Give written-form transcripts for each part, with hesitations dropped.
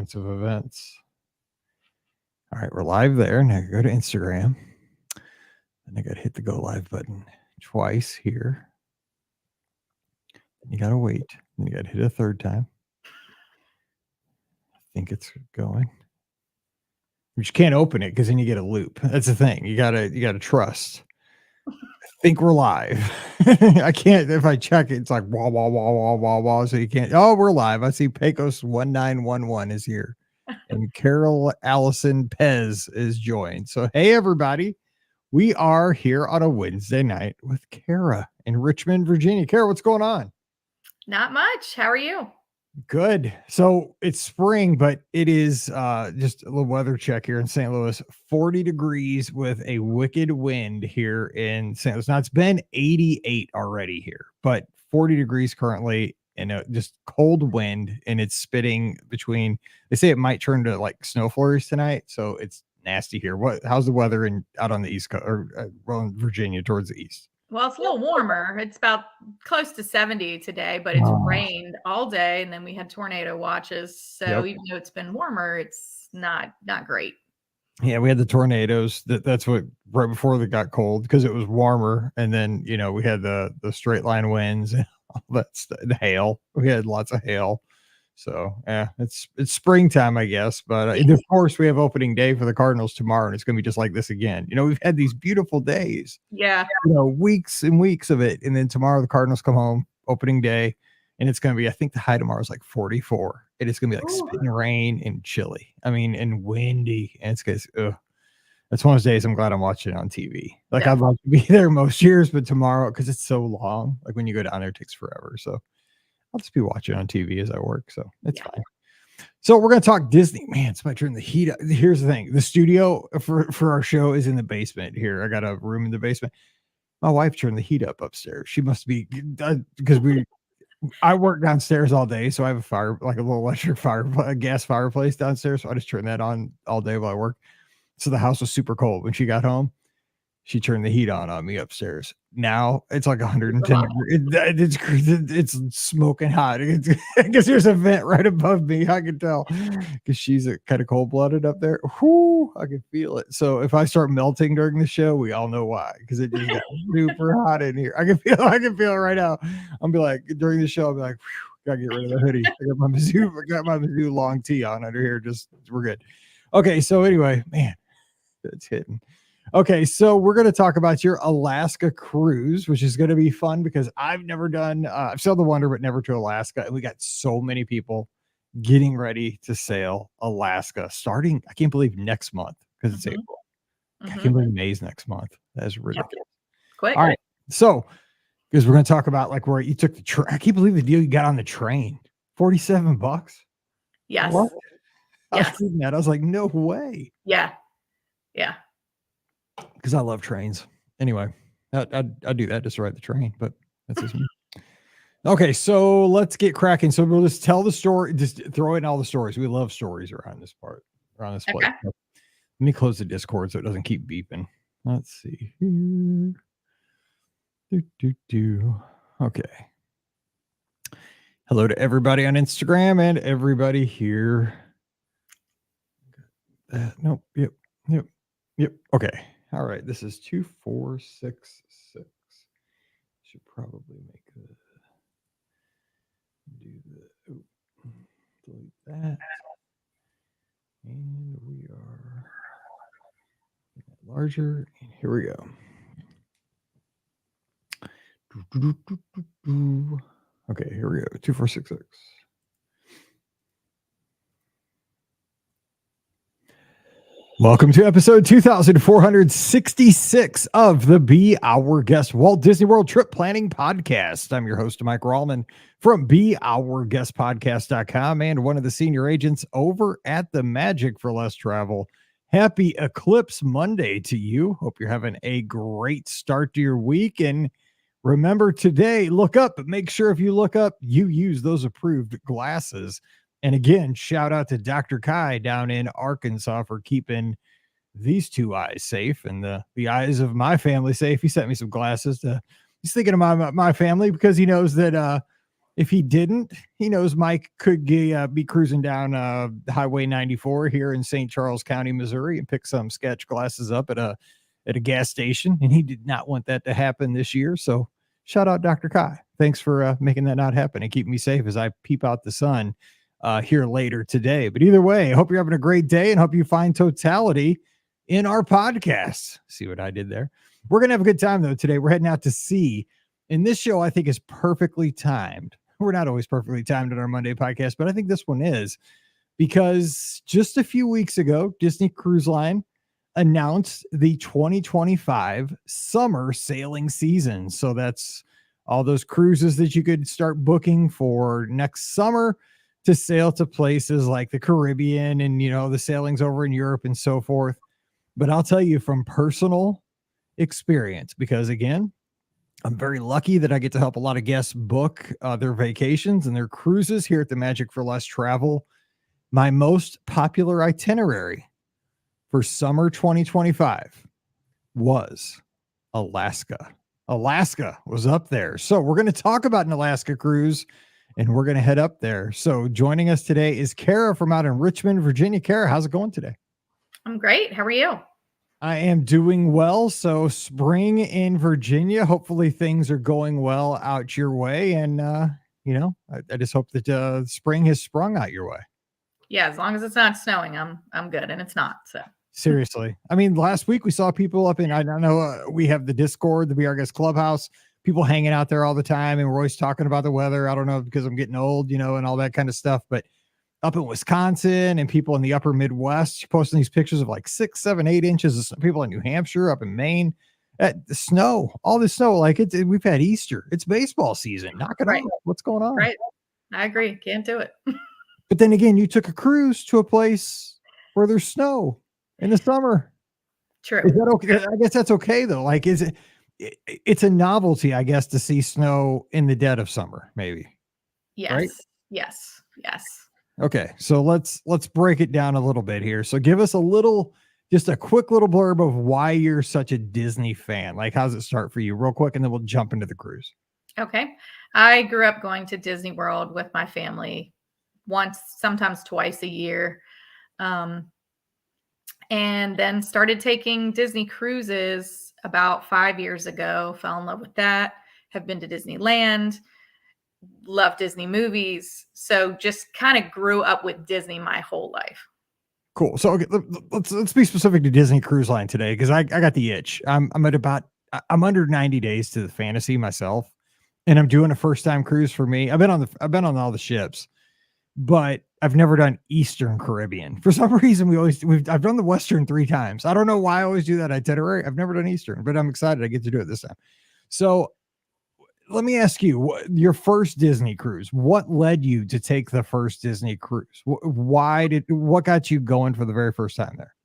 sequence of events. All right, we're live there. Now go to Instagram. And I got to hit the go live button twice here. You got to wait. And you got to hit a third time. I think it's going. You just can't open it because then you get a loop. That's the thing. You gotta trust. I think we're live. I can't, if I check it, it's like wah, wah, wah, wah, wah, wah. So you can't. Oh, we're live. I see Pecos 1911 is here. And Carol Allison Pez is joined. So, hey, everybody. We are here on a Wednesday night with Kara in Richmond, Virginia. Kara, what's going on? Not much. How are you? Good. So it's spring, but it is just a little weather check here in St. Louis. 40 degrees with a wicked wind here in St. Louis. Now it's been 88 already here, but 40 degrees currently and just cold wind, and it's spitting between. They say it might turn to like snow flurries tonight, so it's nasty here. How's the weather out on the east coast or in Virginia towards the east? Well, it's a little warmer. It's about close to 70 today, but it's rained all day, and then we had tornado watches. So even though it's been warmer, it's not great. Yeah, we had the tornadoes. That's what right before they got cold because it was warmer, and then we had the straight line winds and all that stuff, the hail. We had lots of hail. So yeah, it's springtime, I guess. But of course, we have opening day for the Cardinals tomorrow, and it's going to be just like this again. We've had these beautiful days. Yeah. Weeks and weeks of it, and then tomorrow the Cardinals come home, opening day, and it's going to be. I think the high tomorrow is like 44. It is going to be like spitting rain and chilly. I mean, and windy, and it's because that's one of those days I'm glad I'm watching it on TV. Like I'd like to be there most years, but tomorrow because it's so long. Like when you go down there, it takes forever. So I'll just be watching on TV as I work. So it's fine. So we're going to talk Disney. Man, somebody turn the heat up. Here's the thing. The studio for our show is in the basement here. I got a room in the basement. My wife turned the heat up upstairs. She must be because I work downstairs all day. So I have a fire, like a little electric fire, a gas fireplace downstairs. So I just turn that on all day while I work. So the house was super cold. When she got home, she turned the heat on me upstairs. Now it's like 110 degrees. It's smoking hot. I guess there's a vent right above me. I can tell because she's kind of cold-blooded up there. Whoo, I can feel it. So if I start melting during the show, we all know why, because it just got super hot in here. I can feel it right now. I'll be like, during the show, I'll be like, gotta get rid of the hoodie. I got my Mizzou long tee on under here. We're good. Okay, so anyway, man, it's hitting. Okay, so we're going to talk about your Alaska cruise, which is going to be fun because I've never done, I've sailed the Wonder, but never to Alaska. And we got so many people getting ready to sail Alaska starting, I can't believe next month because it's April. I can't believe May's next month. That's ridiculous. Quick. All right, so because we're going to talk about like where you took the train. I can't believe the deal you got on the train. $47. Yes. What? I was reading that. I was like, no way. Yeah. Because I love trains. Anyway, I do that just to ride the train, but that's just me. Okay, so let's get cracking. So we'll just tell the story, just throw in all the stories. We love stories around this place. Okay. Let me close the Discord so it doesn't keep beeping. Let's see here. Okay. Hello to everybody on Instagram and everybody here. Nope. Yep. Okay. All right. This is 2466. Should probably make delete that. And we are larger. And here we go. Okay, here we go. 2466. Welcome to episode 2466 of the Be Our Guest Walt Disney World Trip Planning Podcast. I'm your host, Mike Rallman from BeOurGuestPodcast.com and one of the senior agents over at the Magic for Less Travel. Happy Eclipse Monday to you. Hope you're having a great start to your week. And remember today, look up, but make sure if you look up, you use those approved glasses. And again, shout out to Dr. Kai down in Arkansas for keeping these two eyes safe and the eyes of my family safe. He sent me some glasses. He's thinking of my family because he knows that If he didn't, he knows Mike could be cruising down Highway 94 here in St. Charles County, Missouri, and pick some sketch glasses up at a gas station. And he did not want that to happen this year. So shout out Dr. Kai. Thanks for making that not happen and keeping me safe as I peep out the sun here later today. But either way, I hope you're having a great day and hope you find totality in our podcast. See what I did there? We're going to have a good time, though, today. We're heading out to sea. And this show, I think, is perfectly timed. We're not always perfectly timed in our Monday podcast, but I think this one is, because just a few weeks ago, Disney Cruise Line announced the 2025 summer sailing season. So that's all those cruises that you could start booking for next summer to sail to places like the Caribbean and, the sailings over in Europe and so forth. But I'll tell you from personal experience, because again, I'm very lucky that I get to help a lot of guests book their vacations and their cruises here at the Magic for Less Travel. My most popular itinerary for summer 2025 was Alaska. Alaska was up there. So we're going to talk about an Alaska cruise and we're going to head up there. So joining us today is Kara from out in Richmond, Virginia. Kara, how's it going today? I'm great. How are you? I am doing well. So spring in Virginia, hopefully things are going well out your way. And, I just hope that spring has sprung out your way. Yeah, as long as it's not snowing, I'm good, and it's not. So seriously, I mean, last week we saw people up in, I don't know, we have the Discord, the BR Guest Clubhouse, people hanging out there all the time, and we're always talking about the weather. I don't know, because I'm getting old, and all that kind of stuff, but up in Wisconsin and people in the upper Midwest posting these pictures of like 6, 7, 8 inches of people in New Hampshire, up in Maine, at the snow, all this snow. Like we've had Easter. It's baseball season. Knock it off. What's going on? Right. I agree. Can't do it. But then again, you took a cruise to a place where there's snow in the summer. True. Is that okay? I guess that's okay though. Like, it's a novelty, I guess, to see snow in the dead of summer, maybe. Yes. Right? Yes. Okay, so let's break it down a little bit here. So give us just a quick little blurb of why you're such a Disney fan. Like, how's it start for you real quick? And then we'll jump into the cruise. Okay. I grew up going to Disney World with my family once, sometimes twice a year. And then started taking Disney cruises about 5 years ago, fell in love with that, have been to Disneyland, love Disney movies. So just kind of grew up with Disney my whole life. Cool. So okay, let's be specific to Disney Cruise Line today, because I got the itch. I'm under 90 days to the fantasy myself, and I'm doing a first time cruise for me. I've been on all the ships, but I've never done Eastern Caribbean. For some reason, I've done the Western 3 times. I don't know why I always do that itinerary. I've never done Eastern, but I'm excited I get to do it this time. So let me ask you, your first Disney cruise, what led you to take the first Disney cruise? What got you going for the very first time there?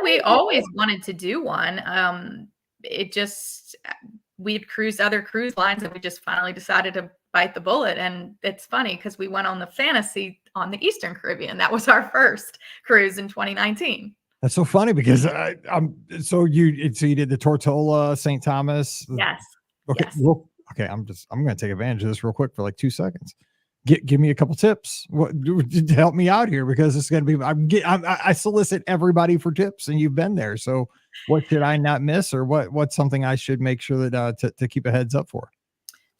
We always wanted to do one. We'd cruised other cruise lines and we just finally decided to bite the bullet. And it's funny because we went on the Fantasy on the Eastern Caribbean. That was our first cruise in 2019. That's so funny because so you did the Tortola, St. Thomas. Yes. Okay. Yes. Well, okay. I'm going to take advantage of this real quick for like 2 seconds. Give me a couple tips to help me out here, because it's going to be, I solicit everybody for tips, and you've been there. So what should I not miss, or what's something I should make sure that to keep a heads up for?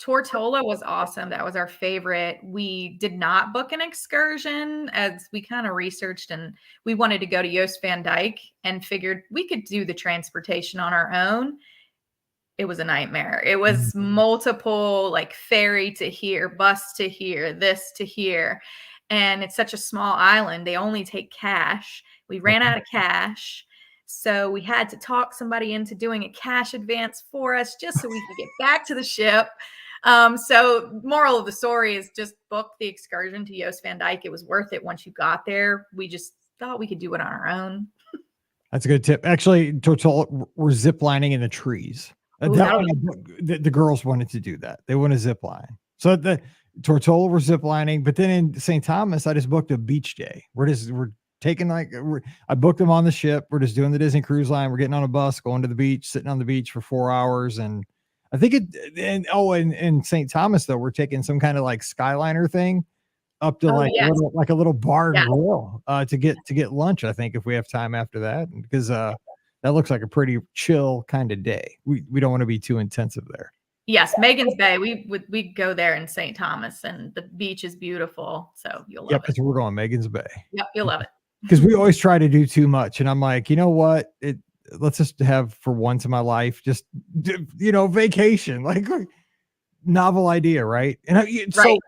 Tortola was awesome. That was our favorite. We did not book an excursion, as we kind of researched, and we wanted to go to Jost Van Dyke and figured we could do the transportation on our own. It was a nightmare. It was multiple, like ferry to here, bus to here, this to here. And it's such a small island. They only take cash. We ran out of cash. So we had to talk somebody into doing a cash advance for us just so we could get back to the ship. So moral of the story is just book the excursion to Jost Van Dyke. It was worth it once you got there. We just thought we could do it on our own. That's a good tip. Actually, Tortola, we're ziplining in the trees. The girls wanted to do that. They want to zip line. So the Tortola were zip lining, but then in St. Thomas, I just booked a beach day. We're taking I booked them on the ship. We're just doing the Disney Cruise Line. We're getting on a bus, going to the beach, sitting on the beach for 4 hours. And I think in St. Thomas though, we're taking some kind of like Skyliner thing up to Oh, like yes. a little bar and Yeah. grill to get lunch. I think if we have time after that, because that looks like a pretty chill kind of day. We don't want to be too intensive there. Yes, Megan's Bay. We go there in St. Thomas, and the beach is beautiful, so you'll Yep, love it. because we're going Megan's Bay. Yep, you'll love it. Because we always try to do too much, and I'm like, you know what? Let's just have for once in my life, just vacation, like novel idea, right? And so Right.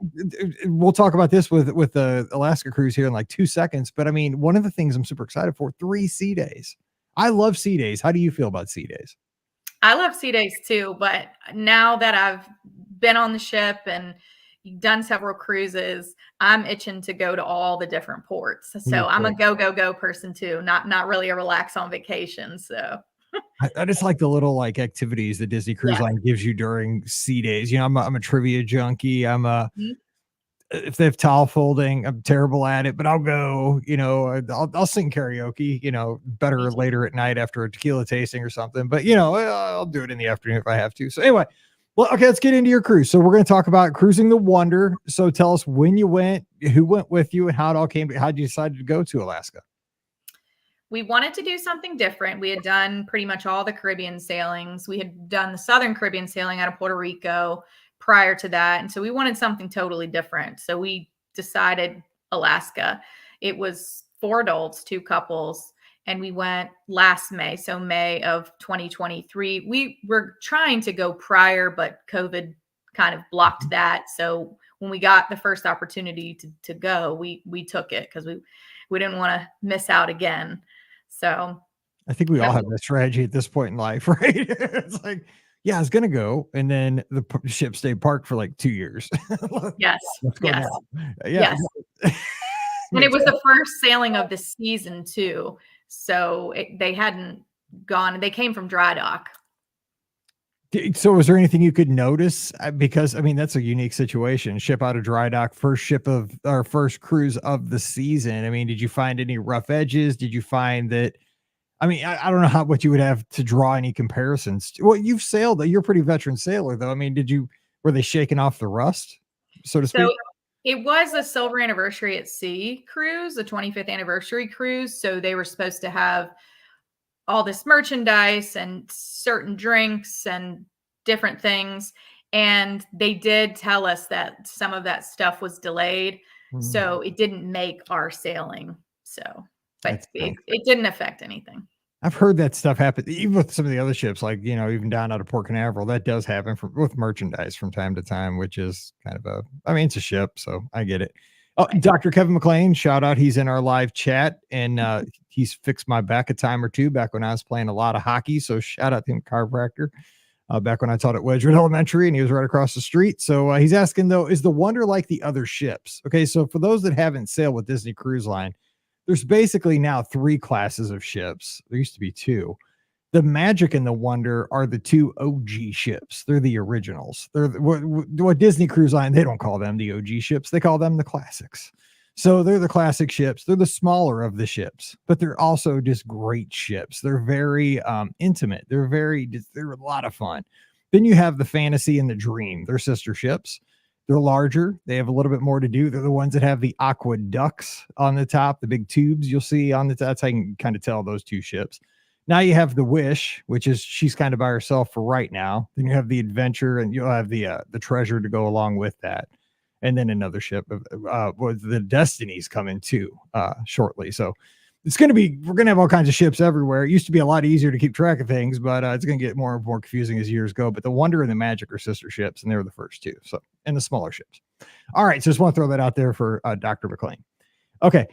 we'll talk about this with the Alaska cruise here in like 2 seconds. But I mean, one of the things I'm super excited for 3 sea days. I love sea days. How do you feel about sea days? I love sea days too, but now that I've been on the ship and done several cruises, I'm itching to go to all the different ports. Me So I'm a too. go person too, not really a relax on vacation. So I just like the little like activities that Disney Cruise yeah. Line gives you during sea days. I'm a trivia junkie. Mhm. If they have towel folding, I'm terrible at it, but I'll go, I'll sing karaoke, Me better too. later at night after a tequila tasting or something, but I'll do it in the afternoon if I have to. So anyway, well, okay, let's get into your cruise. So we're going to talk about cruising the Wonder. So tell us when you went, who went with you, and how it all came, how you decided to go to Alaska. We wanted to do something different. We had done pretty much all the Caribbean sailings. We had done the Southern Caribbean sailing out of Puerto Rico prior to that. And so we wanted something totally different. So we decided Alaska. It was 4 adults, 2 couples, and we went last May. So May of 2023. We were trying to go prior, but COVID kind of blocked that. So when we got the first opportunity to go, we took it because we didn't want to miss out again. So, I think we all but have that strategy at this point in life, right? It's like, yeah, I was going to go. And then the ship stayed parked for like 2 years. yes, Let's go yes, now. Yeah. yes. And it was the first sailing of the season too. So they hadn't gone, they came from dry dock. So was there anything you could notice? Because I mean, that's a unique situation. Ship out of dry dock, first ship of our first cruise of the season. I mean, did you find any rough edges? Did you find that? I mean, I don't know what you would have to draw any comparisons. Well, you've sailed, you're a pretty veteran sailor though. I mean, were they shaking off the rust, so to So speak? it was a silver anniversary at sea cruise, the 25th anniversary cruise. So they were supposed to have all this merchandise and certain drinks and different things. And they did tell us that some of that stuff was delayed. Mhm. So it didn't make our sailing. So, but That's nice. it didn't affect anything. I've heard that stuff happen even with some of the other ships, like, even down out of Port Canaveral. That does happen with merchandise from time to time, which is kind of I mean, it's a ship, so I get it. Oh, Right. Dr. Kevin McLean, shout out. He's in our live chat, and he's fixed my back a time or two back when I was playing a lot of hockey. So shout out to him, chiropractor, back when I taught at Wedgwood Elementary, and he was right across the street. So he's asking, though, is the Wonder like the other ships? Okay, so for those that haven't sailed with Disney Cruise Line, there's basically now 3 classes of ships. There used to be 2. The Magic and the Wonder are the 2 OG ships. They're the originals. They're what Disney Cruise Line, they don't call them the OG ships. They call them the classics. So they're the classic ships. They're the smaller of the ships, but they're also just great ships. They're very intimate. They're a lot of fun. Then you have the Fantasy and the Dream. They're sister ships. They're larger. They have a little bit more to do. They're the ones that have the aqueducts on the top, the big tubes you'll see on the top. That's how you can kind of tell those 2 ships. Now you have the Wish, which is she's kind of by herself for right now. Then you have the Adventure, and you'll have the Treasure to go along with that. And then another ship with the Destiny's coming too shortly. So we're going to have all kinds of ships everywhere. It used to be a lot easier to keep track of things, but it's going to get more and more confusing as years go. But the Wonder and the Magic are sister ships, and they were the first 2. So, and the smaller ships. All right. So just want to throw that out there for Dr. McLean. Okay.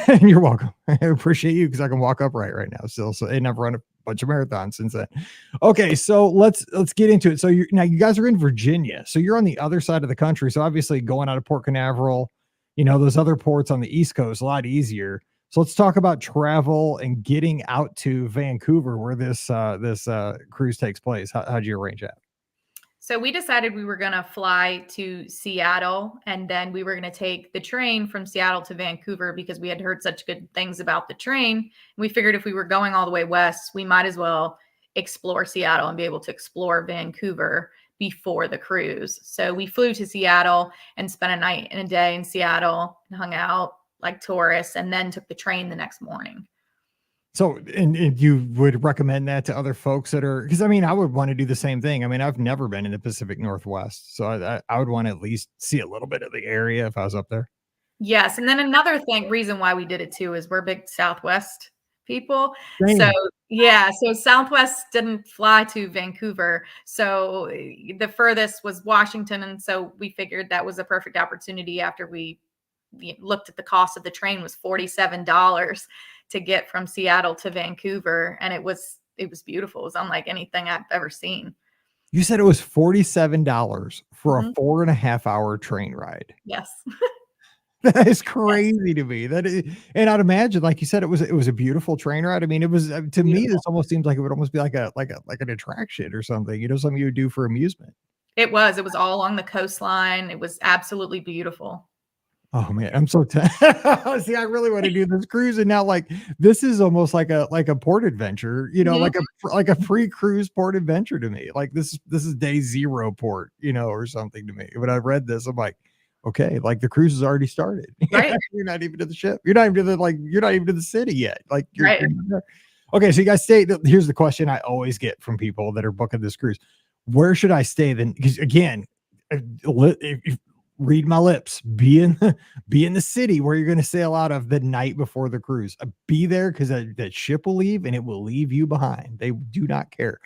And you're welcome. I appreciate you because I can walk upright right now still. So, and I've run a bunch of marathons since then. Okay. So let's get into it. So now you guys are in Virginia. So you're on the other side of the country. So obviously going out of Port Canaveral, those other ports on the East Coast, a lot easier. So let's talk about travel and getting out to Vancouver, where this cruise takes place. How'd you arrange that? So we decided we were going to fly to Seattle, and then we were going to take the train from Seattle to Vancouver because we had heard such good things about the train. We figured if we were going all the way west, we might as well explore Seattle and be able to explore Vancouver before the cruise. So we flew to Seattle and spent a night and a day in Seattle and hung out like tourists, and then took the train the next morning. So, and you would recommend that to other folks that are, because I mean, I would want to do the same thing. I mean, I've never been in the Pacific Northwest, so I would want to at least see a little bit of the area if I was up there. Yes, and then another reason why we did it too is we're big Southwest people. So, Same. yeah, so Southwest didn't fly to Vancouver. So the furthest was Washington, and so we figured that was a perfect opportunity after we looked at the cost of the train was $47 to get from Seattle to Vancouver, and it was beautiful. It was unlike anything I've ever seen. You said it was $47 for a Mhm. 4.5 hour train ride. Yes. That is Yes. crazy to me. That is, and I'd imagine, like you said, it was a beautiful train ride. I mean, it was to me, this Beautiful. almost seems like it would almost be like an attraction or something. Something you would do for amusement. It was all along the coastline. It was absolutely beautiful. Oh man, I'm so see. I really want to do this cruise, and now like this is almost like a port adventure. Mhm. Like a pre-cruise port adventure to me. Like this is day zero port, or something to me. When I read this, I'm like, okay, like the cruise has already started. Right, You're not even to the ship. You're not even to you're not even to the city yet. Like right. you're not there. Okay, so you guys stay. Here's the question I always get from people that are booking this cruise: where should I stay then? Because again, if read my lips. Be in the city where you're going to sail out of the night before the cruise. Be there because that ship will leave and it will leave you behind. They do not care.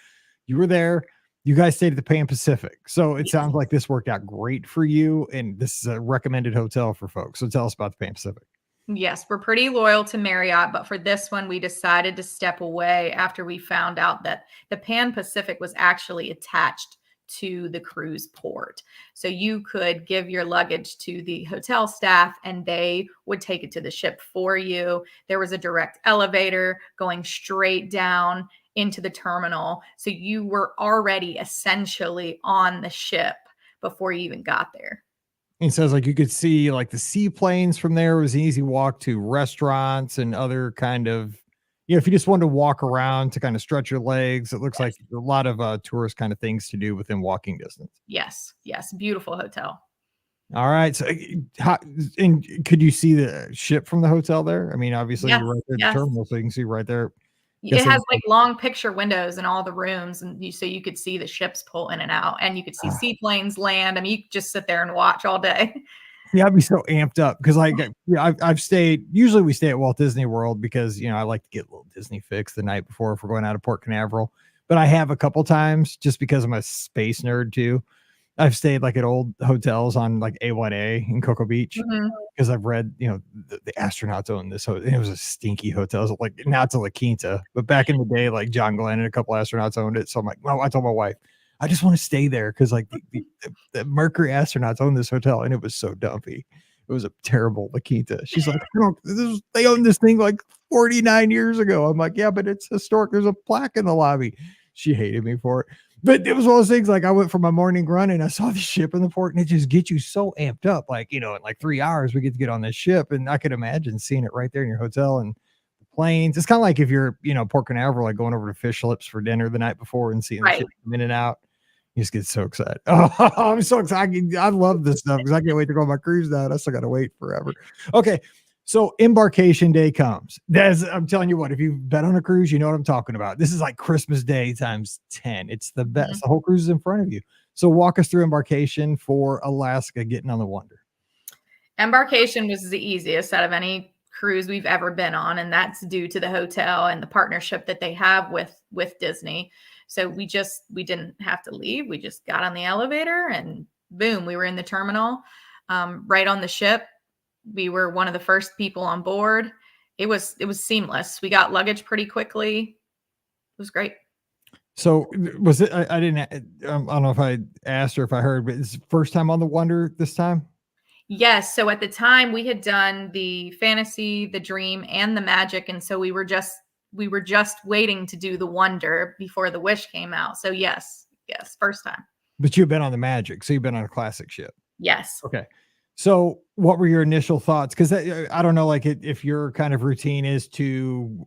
You were there. You guys stayed at the Pan Pacific. So it Yes. sounds like this worked out great for you. And this is a recommended hotel for folks. So tell us about the Pan Pacific. Yes, we're pretty loyal to Marriott, but for this one, we decided to step away after we found out that the Pan Pacific was actually attached to the cruise port. So you could give your luggage to the hotel staff and they would take it to the ship for you. There was a direct elevator going straight down into the terminal. So you were already essentially on the ship before you even got there. It says like you could see like the seaplanes from there. It was an easy walk to restaurants and other kind of, if you just wanted to walk around to kind of stretch your legs, it looks like Yes. a lot of tourist kind of things to do within walking distance. Yes. Yes. Beautiful hotel. All right. So, how, and could you see the ship from the hotel there? I mean, obviously Yes. you're right there at the Yes. terminal, so you can see right there. It has Guessing. like long picture windows in all the rooms, and so you could see the ships pull in and out, and you could see seaplanes land. I mean, you could just sit there and watch all day. Yeah, I'd be so amped up because like I've stayed. Usually we stay at Walt Disney World because I like to get a little Disney fix the night before if we're going out of Port Canaveral. But I have a couple times just because I'm a space nerd too. I've stayed like at old hotels on like A1A in Cocoa Beach Mhm. because I've read, the astronauts own this hotel. It was a stinky hotel. It was like now it's a La Quinta, but back in the day, like John Glenn and a couple astronauts owned it. So I'm like, well, I told my wife, I just want to stay there because like the Mercury astronauts own this hotel, and it was so dumpy. It was a terrible La Quinta. She's like, I don't, they owned this thing like 49 years ago. I'm like, yeah, but it's historic. There's a plaque in the lobby. She hated me for it. But it was one of those things like I went for my morning run and I saw the ship in the port and it just gets you so amped up. Like, in like 3 hours, we get to get on this ship. And I could imagine seeing it right there in your hotel and the planes. It's kind of like if you're, Port Canaveral, like going over to Fish Lips for dinner the night before and seeing the Right. ship come in and out. You just get so excited. Oh, I'm so excited. I love this stuff because I can't wait to go on my cruise now. I still got to wait forever. Okay. So embarkation day comes. I'm telling you what, if you've been on a cruise, you know what I'm talking about. This is like Christmas Day times 10. It's the Mhm. best. The whole cruise is in front of you. So walk us through embarkation for Alaska, getting on the Wonder. Embarkation was the easiest out of any cruise we've ever been on, and that's due to the hotel and the partnership that they have with Disney. So we didn't have to leave. We just got on the elevator and boom, we were in the terminal, right on the ship. We were one of the first people on board. It was seamless. We got luggage pretty quickly. It was great. So was it, I didn't, I don't know if I asked or if I heard, but it's first time on the Wonder this time? Yes, so at the time we had done the fantasy, the dream, and the magic, and so we were just waiting to do the wonder before the wish came out. So yes, yes, first time. But you've been on the Magic. So you've been on a classic ship. Yes. Okay. So, what were your initial thoughts? Because I don't know, like if your kind of routine is to,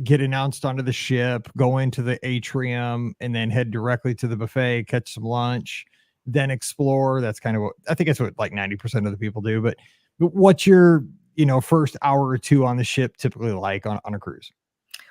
get announced onto the ship, go into the atrium, and then head directly to the buffet, catch some lunch, then explore. That's kind of what I think. It's what like 90% of the people do. But what's your, first hour or two on the ship typically like on a cruise?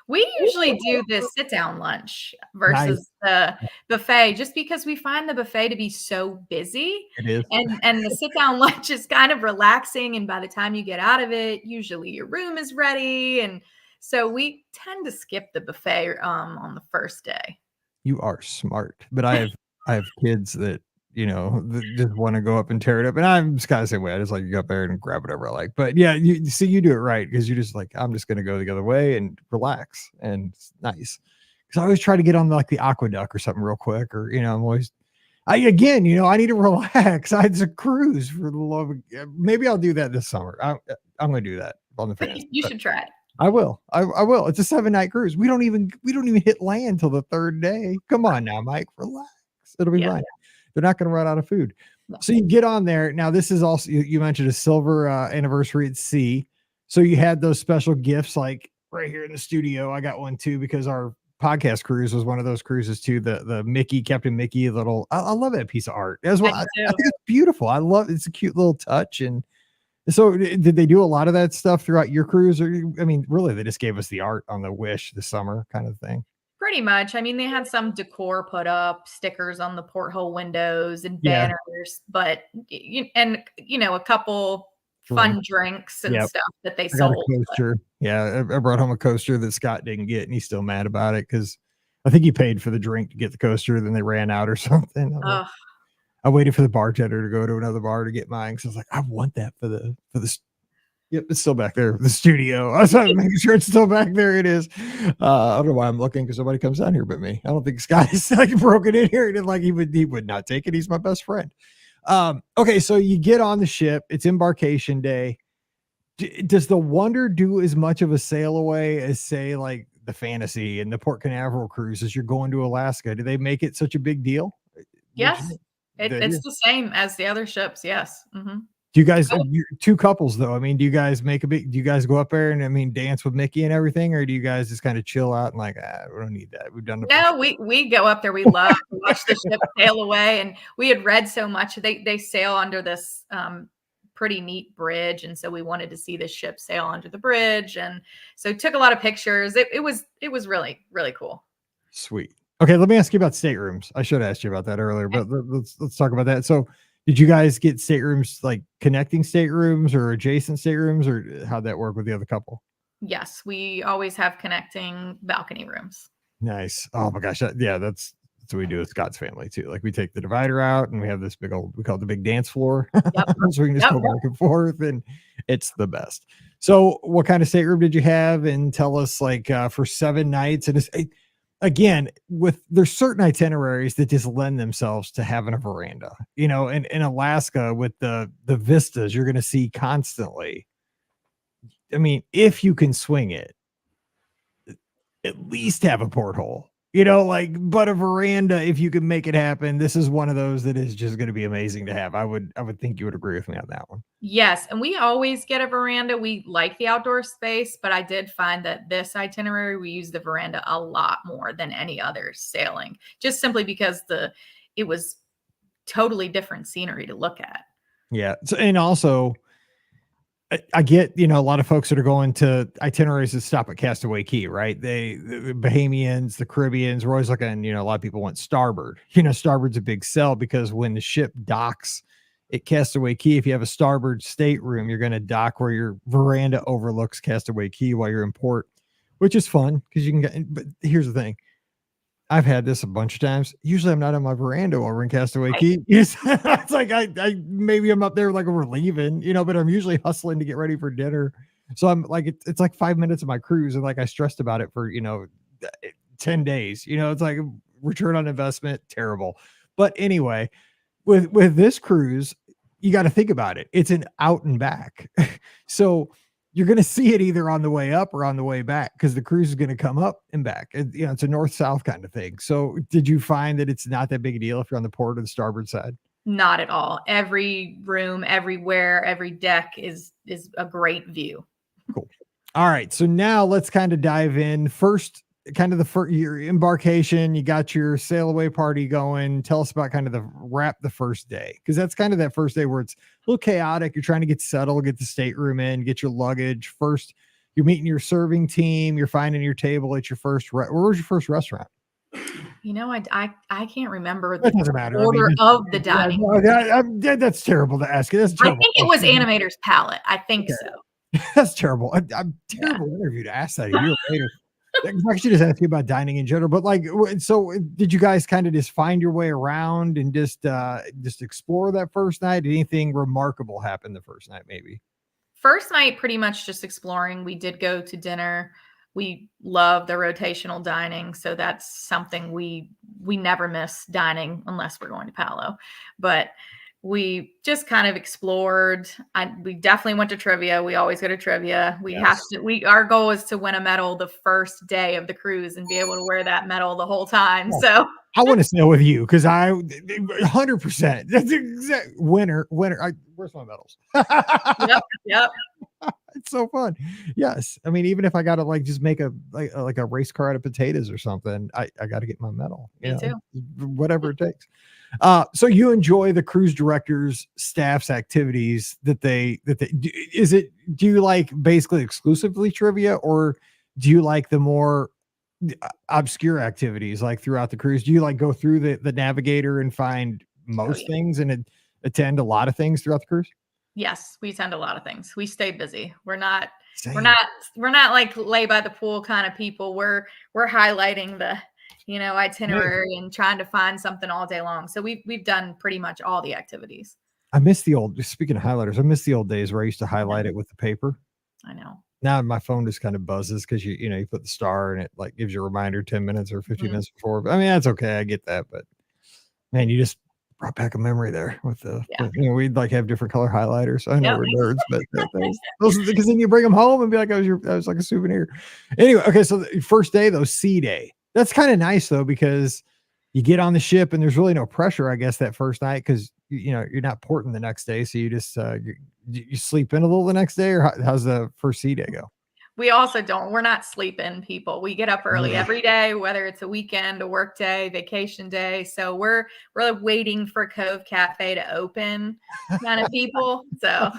We usually do the sit down lunch Nice. versus the buffet just because we find the buffet to be so busy, It is. and the sit down lunch is kind of relaxing, and by the time you get out of it, usually your room is ready, and so we tend to skip the buffet, on the first day. You are smart, but I have kids that, that just wanna go up and tear it up, and I'm just kinda the same way. I just like to go up there and grab whatever I like. But yeah, you see, you do it right because 'cause you're just like, "I'm just gonna go the other way and relax," and it's nice. Because I always try to get on, like, the aqueduct or something real quick, or, I'm always again, I need to relax. It's a cruise for the love of maybe I'll do that this summer. I'm gonna do that on the fast. You should try it. I will. I will. It's a 7-night cruise. We don't even hit land till the 3rd day. Come on now, Mike, relax. It'll be Yeah, fine. They're not gonna run out of food. no. So you get on there. Now this is also you mentioned a silver, anniversary at sea. So you had those special gifts, like, right here in the studio. I got one too because our podcast cruise was one of those cruises too. The Mickey, Captain Mickey little I love that piece of art as I well. do I too. think it's beautiful. I love it's a cute little touch. And so did they do a lot of that stuff throughout your cruise? Or I mean, really, they just gave us the art on the Wish this summer kind of thing. Pretty much. I mean, they had some decor put up, stickers on the porthole windows and Yeah. banners, but a couple Drink. fun drinks and Yep. stuff that they I got a sold. coaster. Yeah, I brought home a coaster that Scott didn't get, and he's still mad about it because I think he paid for the drink to get the coaster, then they ran out or something. Ugh, I waited for the bartender to go to another bar to get mine because I was like, I want that for the. Yep, it's still back there. The studio. I was making sure it's still back there. It is. I don't know why I'm looking because nobody comes down here but me. I don't think Scott is like broken in here and like he would not take it. He's my best friend. Okay, so you get on the ship. It's embarkation day. Does the Wonder do as much of a sail away as, say, like the Fantasy and the Port Canaveral cruise as you're going to Alaska? Do they make it such a big deal? Would yes, you? They it's do. the same as the other ships. Yes. Do you guys, Oh, you're two couples though? I mean, do you guys go up there and I mean dance with Mickey and everything, or do you guys just kind of chill out and like, we don't need that. We've done it before. no, we go up there. We love to watch the ship sail away, and we had read so much. They sail under this pretty neat bridge, and so we wanted to see the ship sail under the bridge, and so took a lot of pictures. It was really really cool. Sweet. Okay, let me ask you about staterooms. I should have asked you about that earlier, but let's talk about that. So, did you guys get staterooms like connecting staterooms or adjacent staterooms, or how'd that work with the other couple? Yes, we always have connecting balcony rooms. Nice. Oh my gosh. Yeah, that's what we do with Scott's family too. Like we take the divider out and we have this big old, we call it the big dance floor. Yep. So we can just Yep. go back and forth and it's the best. So what kind of stateroom did you have? And tell us like for 7 nights. And again, there's certain itineraries that just lend themselves to having a veranda, and in Alaska with the vistas you're going to see constantly. I mean, if you can swing it, at least have a porthole, but a veranda, if you can make it happen. This is one of those that is just going to be amazing to have. I would think you would agree with me on that one. Yes, and we always get a veranda. We like the outdoor space, but I did find that this itinerary we use the veranda a lot more than any other sailing, just simply because it was totally different scenery to look at. Yeah. So, and also I get, a lot of folks that are going to itineraries that stop at Castaway Key, right? The Bahamians, the Caribbeans, we're always looking, a lot of people want starboard. Starboard's a big sell because when the ship docks at Castaway Key, if you have a starboard stateroom, you're going to dock where your veranda overlooks Castaway Key while you're in port, which is fun because you can get, but here's the thing. I've had this a bunch of times. Usually I'm not on my veranda while we're in Castaway Right. Key. It's like I maybe I'm up there like we're leaving, but I'm usually hustling to get ready for dinner. So I'm like, it's like 5 minutes of my cruise. And like I stressed about it for, 10 days. It's like return on investment, terrible. But anyway, with this cruise, you got to think about it. It's an out and back. So you're going to see it either on the way up or on the way back because the cruise is going to come up and back. And, it's a north-south kind of thing. So did you find that it's not that big a deal if you're on the port or the starboard side? Not at all. Every room, everywhere, every deck is a great view. Cool. All right. So now let's kind of dive in. First, kind of the first your embarkation, you got your sail away party going. Tell us about kind of the first day. Because that's kind of that first day where it's a little chaotic. You're trying to get settled, get the stateroom in, get your luggage. First, you're meeting your serving team, you're finding your table at your first where was your first restaurant? You know, I can't remember That the doesn't matter. I mean, order of the dining. that's terrible to ask you. That's I terrible. think it was Animator's Palette. I think Okay. so. That's terrible. I'm Yeah. terrible interview to ask that a year later. I should just ask you about dining in general, but like, so did you guys kind of just find your way around and just explore that first night? Did anything remarkable happen the first night? Maybe. First night, pretty much just exploring. We did go to dinner. We love the rotational dining, so that's something we never miss dining unless we're going to Palo. But we just kind of explored. We definitely went to trivia. We always go to trivia. We have Yes. to. Our goal is to win a medal the first day of the cruise and be able to wear that medal the whole time. Oh, So I want to sail with you because 100%. That's exact winner. Where's my medals? yep. It's so fun. Yes. I mean, even if I got to like just make like a race car out of potatoes or something, I got to get my medal. Me too. Whatever it takes. So you enjoy the cruise director's staff's activities do you like basically exclusively trivia, or do you like the more obscure activities like throughout the cruise? Do you like go through the navigator and find most things and attend a lot of things throughout the cruise? Yes, we attend a lot of things. We stay busy. We're not Same. like lay by the pool kind of people. We're highlighting the, itinerary and trying to find something all day long. So we've done pretty much all the activities. I miss speaking of highlighters, I miss the old days where I used to highlight it with the paper. I know. Now my phone just kind of buzzes because you put the star and it like gives you a reminder 10 minutes or 15 minutes before. But I mean, that's okay. I get that. But man, you just brought back a memory there with we'd like have different color highlighters. I know we're nerds, but those because then you bring them home and be like, that was like a souvenir. Anyway, okay. So the first day, though, sea day. That's kind of nice though, because you get on the ship and there's really no pressure, I guess, that first night because you're not porting the next day, so you just you sleep in a little the next day, or how's the first sea day go? We also we're not sleeping people. We get up early every day, whether it's a weekend, a work day, vacation day. So we're like waiting for Cove Cafe to open kind of people. So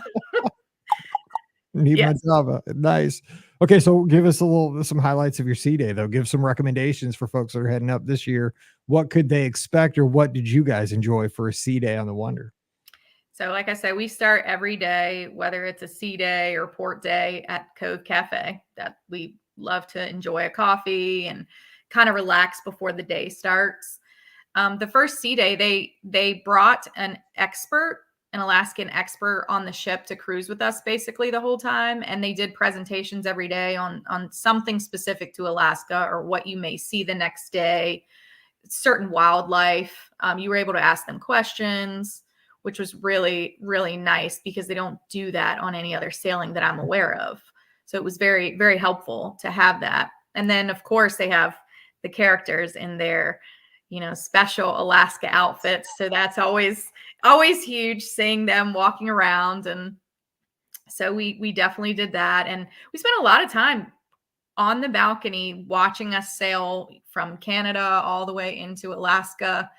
Need my Java. Nice. Okay, so give us some highlights of your sea day, though. Give some recommendations for folks that are heading up this year. What could they expect, or what did you guys enjoy for a sea day on the Wonder? So, like I said, we start every day, whether it's a sea day or port day, at Cove Cafe. That we love to enjoy a coffee and kind of relax before the day starts. The first sea day, they brought an Alaskan expert on the ship to cruise with us basically the whole time. And they did presentations every day on something specific to Alaska or what you may see the next day, certain wildlife. You were able to ask them questions, which was really, really nice because they don't do that on any other sailing that I'm aware of. So it was very, very helpful to have that. And then, of course, they have the characters in their special Alaska outfits. So that's always huge, seeing them walking around. And so we definitely did that. And we spent a lot of time on the balcony watching us sail from Canada all the way into Alaska.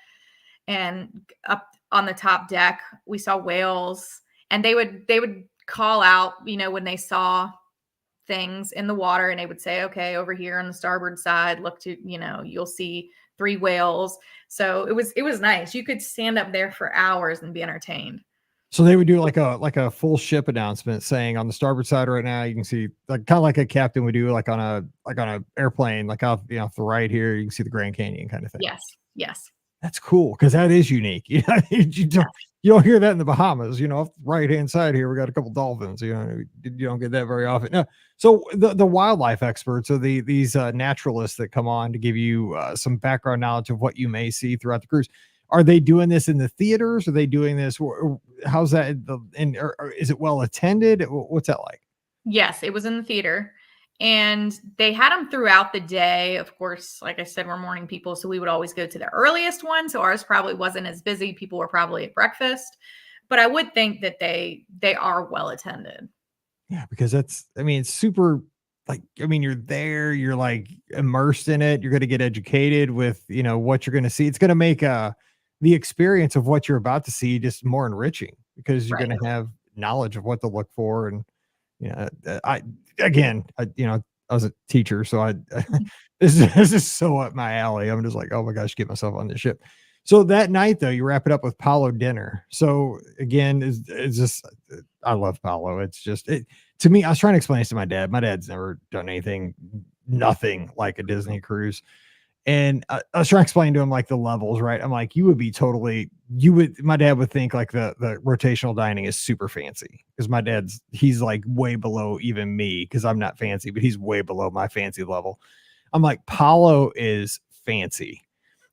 And up on the top deck, we saw whales, and they would call out, when they saw things in the water, and they would say, okay, over here on the starboard side, look to, you'll see 3 whales. So it was nice. You could stand up there for hours and be entertained. So they would do like a full ship announcement saying on the starboard side right now, you can see like kind of like a captain would do like on a airplane, like off the right here, you can see the Grand Canyon kind of thing. Yes. That's cool because that is unique. You don't hear that in the Bahamas. Off the right hand side here, we got a couple dolphins. You don't get that very often. No. So the wildlife experts, or these naturalists that come on to give you some background knowledge of what you may see throughout the cruise. Are they doing this in the theaters? Are they doing this? How's that? Is it well attended? What's that like? Yes, it was in the theater. And they had them throughout the day. Of course, like I said, we're morning people, so we would always go to the earliest one. So ours probably wasn't as busy. People were probably at breakfast, but I would think that they are well attended. Yeah, because that's, I mean, it's super like, I mean, you're there, you're like immersed in it. You're going to get educated with, what you're going to see. It's going to make the experience of what you're about to see just more enriching because you're Right. going to have knowledge of what to look for. And, I, again, I was a teacher, so this is so up my alley. I'm just like, oh my gosh, get myself on this ship. So that night though, you wrap it up with Palo dinner. So again, is just I love Palo. It's just to me. I was trying to explain this to my dad. My dad's never done anything, nothing like a Disney cruise. And I was trying to explain to him like the levels, right? I'm like, my dad would think like the rotational dining is super fancy because he's like way below even me because I'm not fancy, but he's way below my fancy level. I'm like, Palo is fancy.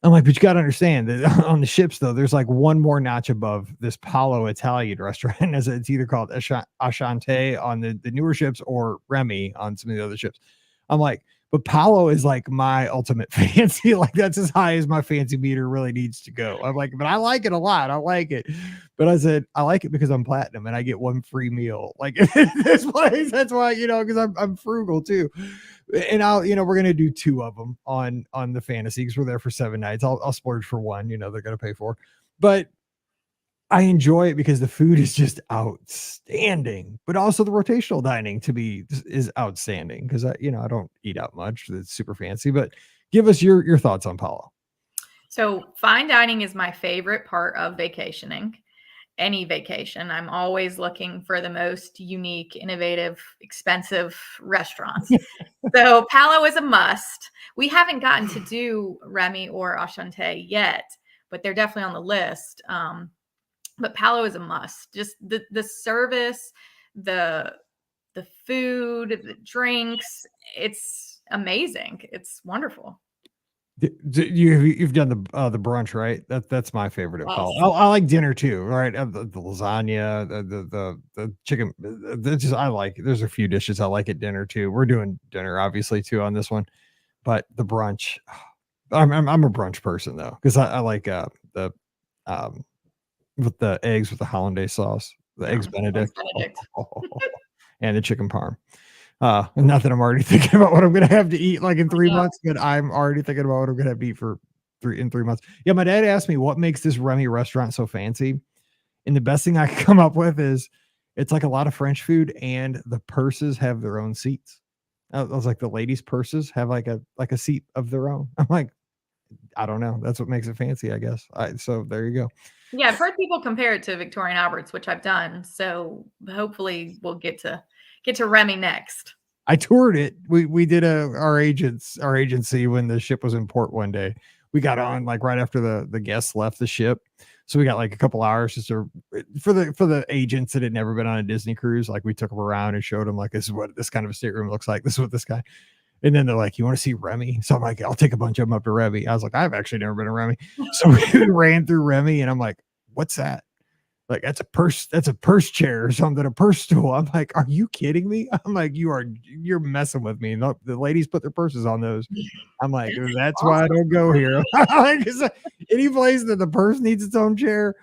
I'm like, but you got to understand that on the ships, though, there's like one more notch above this Palo Italian restaurant. As it's either called Ashante on the newer ships or Remy on some of the other ships. I'm like, but Palo is like my ultimate fancy. Like, that's as high as my fancy meter really needs to go. I'm like, but I like it a lot. I like it. But I said, I like it because I'm platinum and I get one free meal. Like, this place, that's why, because I'm frugal too. And we're gonna do two of them on the fantasy because we're there for 7 nights. I'll splurge for one. They're gonna pay for, but I enjoy it because the food is just outstanding. But also the rotational dining to me is outstanding because I don't eat out much. It's super fancy. But give us your thoughts on Paula. So fine dining is my favorite part of vacationing. Any vacation, I'm always looking for the most unique, innovative, expensive restaurants. So Palo is a must. We haven't gotten to do Remy or Ashante yet, but they're definitely on the list. But Palo is a must. Just the service, the the food, the drinks, it's amazing. It's wonderful. You've done the brunch, right? That's my favorite at Paula. Yes. I like dinner too, right? The lasagna, the chicken. Just I like. There's a few dishes I like at dinner too. We're doing dinner obviously too on this one, but the brunch. I'm a brunch person though because I like the um with the eggs with the hollandaise sauce, the eggs Eggs Benedict, Benedict. and the chicken parm. Not that I'm already thinking about what I'm gonna have to eat like in I 3 know. months, but I'm already thinking about what I'm gonna have to eat for 3 months. Yeah, my dad asked me what makes this Remy restaurant so fancy, and the best thing I could come up with is it's like a lot of French food, and the purses have their own seats. I was like, the ladies' purses have like a seat of their own. I'm like, I don't know. That's what makes it fancy, I guess. So there you go. Yeah, I've heard people compare it to Victorian Albert's, which I've done. So hopefully we'll get to Remy next. I toured it. We did our agency when the ship was in port one day. We got on like right after the guests left the ship. So we got like a couple hours just for the agents that had never been on a Disney cruise. Like we took them around and showed them like this is what this kind of a stateroom looks like. This is what this guy. And then they're like, "You want to see Remy?" So I'm like, "I'll take a bunch of them up to Remy." I was like, "I've actually never been to Remy." So we ran through Remy, and I'm like, "What's that?" Like that's a purse chair or something, a purse stool. I'm like, are you kidding me? I'm like, you're messing with me. No, the ladies put their purses on those. I'm like, that's why I Awesome. don't go here. Like, any place that the purse needs its own chair,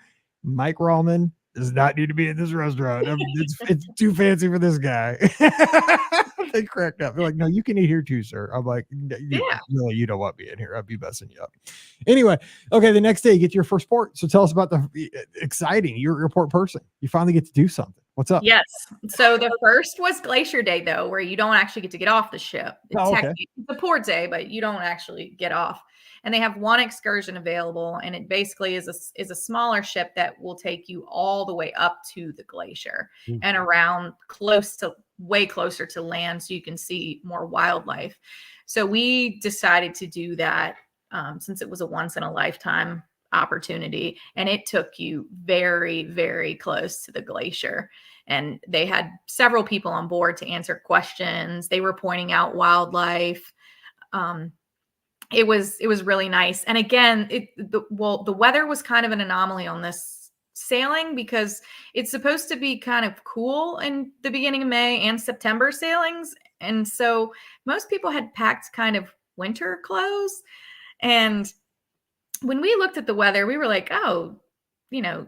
Mike Rallman does not need to be in this restaurant. It's too fancy for this guy. They cracked up. They're like, no, you can eat here too, sir. I'm like, Yeah. really, you don't want me in here. I'd be messing you up. Anyway, okay, the next day you get your first port. So tell us about the exciting. You're a port person. You finally get to do something. What's up? Yes. So the first was Glacier Day, though, where you don't actually get to get off the ship. Oh, okay. It's a port day, but you don't actually get off. And they have one excursion available, and it basically is a smaller ship that will take you all the way up to the glacier Mm. and around way closer to land, so you can see more wildlife. So we decided to do that since it was a once in a lifetime opportunity, and it took you very, very close to the glacier. And they had several people on board to answer questions. They were pointing out wildlife. Um, it was really nice. And again, the weather was kind of an anomaly on this sailing because it's supposed to be kind of cool in the beginning of May and September sailings. And so most people had packed kind of winter clothes. And when we looked at the weather, we were like, oh,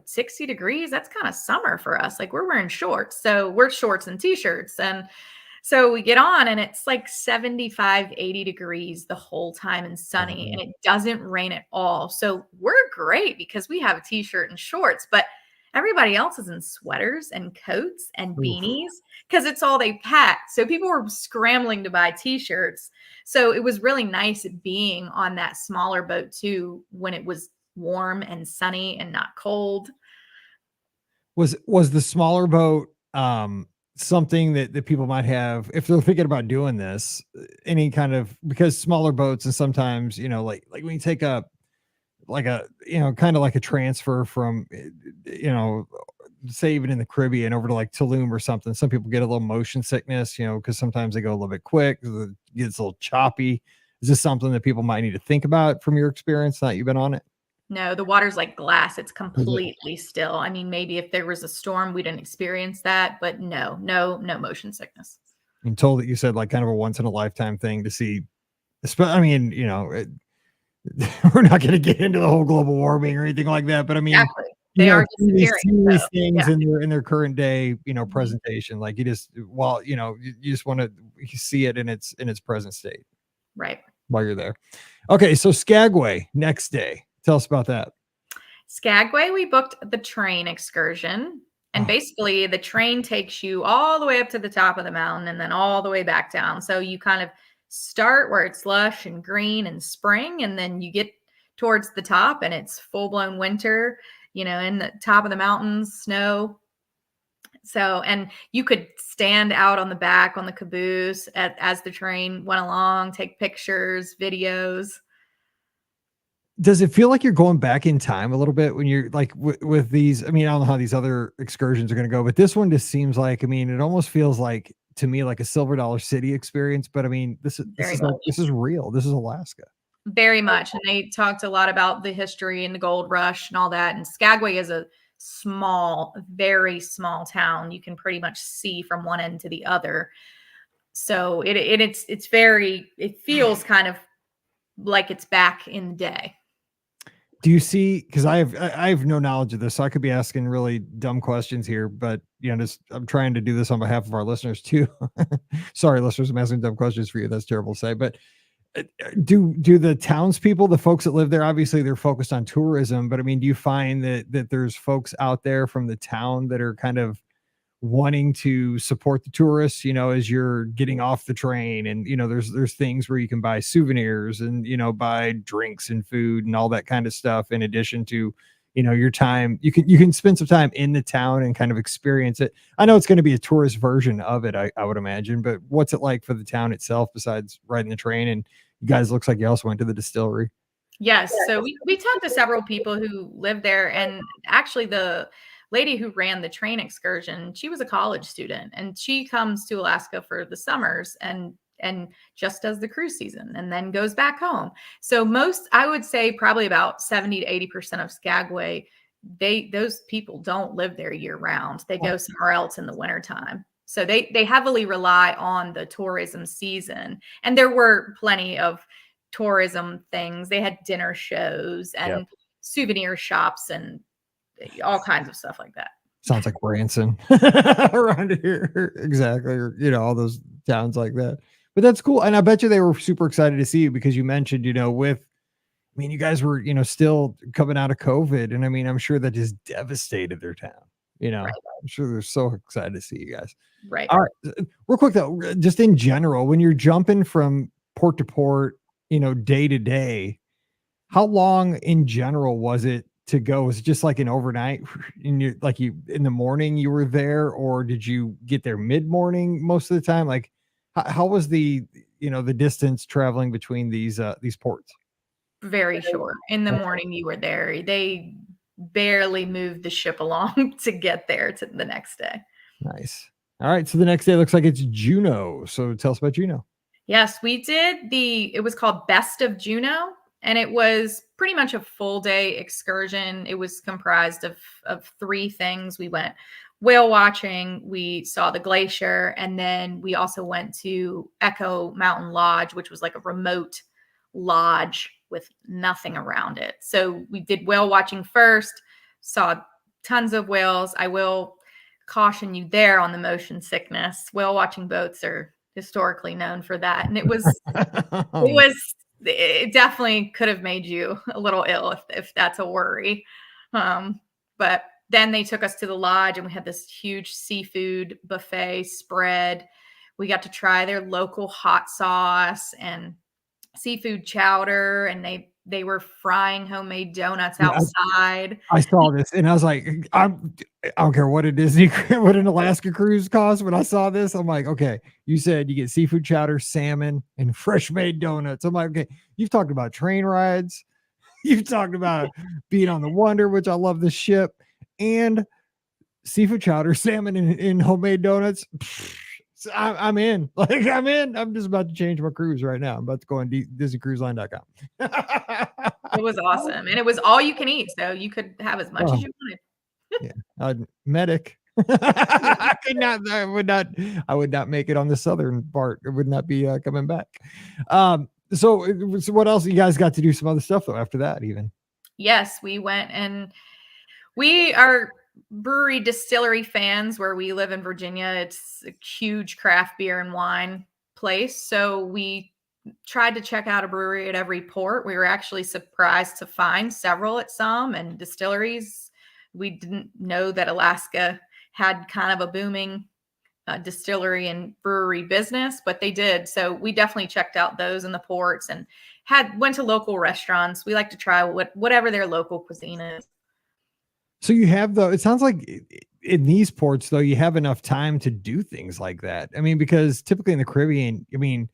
60 degrees, that's kind of summer for us. Like we're wearing shorts. So we're shorts and t-shirts. And so we get on and it's like 75, 80 degrees the whole time and sunny, and it doesn't rain at all. So we're great because we have a t-shirt and shorts, but everybody else is in sweaters and coats and Oof. beanies because it's all they packed. So people were scrambling to buy t-shirts. So it was really nice being on that smaller boat too, when it was warm and sunny and not cold. Was the smaller boat something that people might have if they're thinking about doing this, any kind of, because smaller boats and sometimes, like when you take a like a kind of like a transfer from say even in the Caribbean over to like Tulum or something, some people get a little motion sickness, because sometimes they go a little bit quick, it gets a little choppy. Is this something that people might need to think about from your experience now that you've been on it? No, the water's like glass. It's Is it? completely still. I mean, maybe if there was a storm, we didn't experience that, but no, no, no motion sickness. I'm told that you said like kind of a once in a lifetime thing to see. I mean, we're not going to get into the whole global warming or anything like that, but I mean, Exactly. They are disappearing. seeing these So things yeah. in their current day, Mhm. presentation, like you just, well, you just want to see it in its present state Right. while you're there. Okay, so Skagway next day. Tell us about that. Skagway, we booked the train excursion. And Oh, basically, the train takes you all the way up to the top of the mountain and then all the way back down. So you kind of start where it's lush and green and spring, and then you get towards the top and it's full blown winter, in the top of the mountains, snow. So, and you could stand out on the back on the caboose as the train went along, take pictures, videos. does it feel like you're going back in time a little bit when you're like with these? I mean, I don't know how these other excursions are going to go, but this one just seems like, I mean, it almost feels like to me like a Silver Dollar City experience. But I mean, this Very is like much. this is real. This is Alaska. Very much. And they talked a lot about the history and the gold rush and all that. And Skagway is a small, very small town. You can pretty much see from one end to the other. So it's very, it feels kind of like it's back in the day. Do you see? Because I have no knowledge of this, so I could be asking really dumb questions here. But just I'm trying to do this on behalf of our listeners too. Sorry, listeners, I'm asking dumb questions for you. That's terrible to say, but do the townspeople, the folks that live there, obviously they're focused on tourism, but I mean, do you find that there's folks out there from the town that are kind of wanting to support the tourists, as you're getting off the train, and there's things where you can buy souvenirs and buy drinks and food and all that kind of stuff, in addition to your time, you can spend some time in the town and kind of experience it. I know it's going to be a tourist version of it, I would imagine, but what's it like for the town itself besides riding the train? And you guys, looks like you also went to the distillery. Yes. So we talked to several people who live there. And actually, the lady who ran the train excursion, she was a college student and she comes to Alaska for the summers and just does the cruise season and then goes back home. So most, I would say probably about 70 to 80% of Skagway, those people don't live there year round. They go somewhere else in the wintertime. So they heavily rely on the tourism season. And there were plenty of tourism things. They had dinner shows Yep. and souvenir shops and all kinds of stuff like that. Sounds like Branson around here. Exactly. Or, all those towns like that. But that's cool. And I bet you they were super excited to see you because you mentioned, I mean, you guys were, still coming out of COVID. And I mean, I'm sure that just devastated their town. Right. I'm sure they're so excited to see you guys. Right. All right. Real quick though, just in general, when you're jumping from port to port, day to day, how long in general was it to go? Was it just like an overnight and you in the morning you were there, or did you get there mid-morning most of the time? Like how was the distance traveling between these ports? Very short. In the morning you were there. They barely moved the ship along to get there to the next day. Nice. All right. So the next day looks like it's Juneau. So tell us about Juneau. Yes, we did it was called Best of Juneau, and it was pretty much a full day excursion. It was comprised of three things. We went whale watching, we saw the glacier, and then we also went to Echo Mountain Lodge, which was like a remote lodge with nothing around it. So we did whale watching first, saw tons of whales. I will caution you there on the motion sickness. Whale watching boats are historically known for that. And it definitely could have made you a little ill if that's a worry. But then they took us to the lodge and we had this huge seafood buffet spread. We got to try their local hot sauce and seafood chowder, and they were frying homemade donuts outside. I saw this and I was like, I don't care what a Disney, what an Alaska cruise costs. When I saw this, I'm like, okay, you said you get seafood chowder, salmon, and fresh made donuts. I'm like, okay, you've talked about train rides. You've talked about being on the Wonder, which I love the ship, and seafood chowder, salmon, and homemade donuts. So I'm in. Like, I'm in. I'm just about to change my cruise right now. I'm about to go on DisneyCruiseLine.com. It was awesome. And it was all you can eat. So you could have as much as you wanted. Yeah. Medic. I could not, I would not make it on the southern part. It would not be coming back. So what else? You guys got to do some other stuff though after that, even. Yes, we went, and we are brewery distillery fans where we live in Virginia. It's a huge craft beer and wine place. So we tried to check out a brewery at every port. We were actually surprised to find several at some, and distilleries. We didn't know that Alaska had kind of a booming distillery and brewery business, but they did. So we definitely checked out those in the ports and went to local restaurants. We like to try whatever their local cuisine is. So you have it sounds like in these ports though, you have enough time to do things like that. I mean, because typically in the Caribbean, I mean,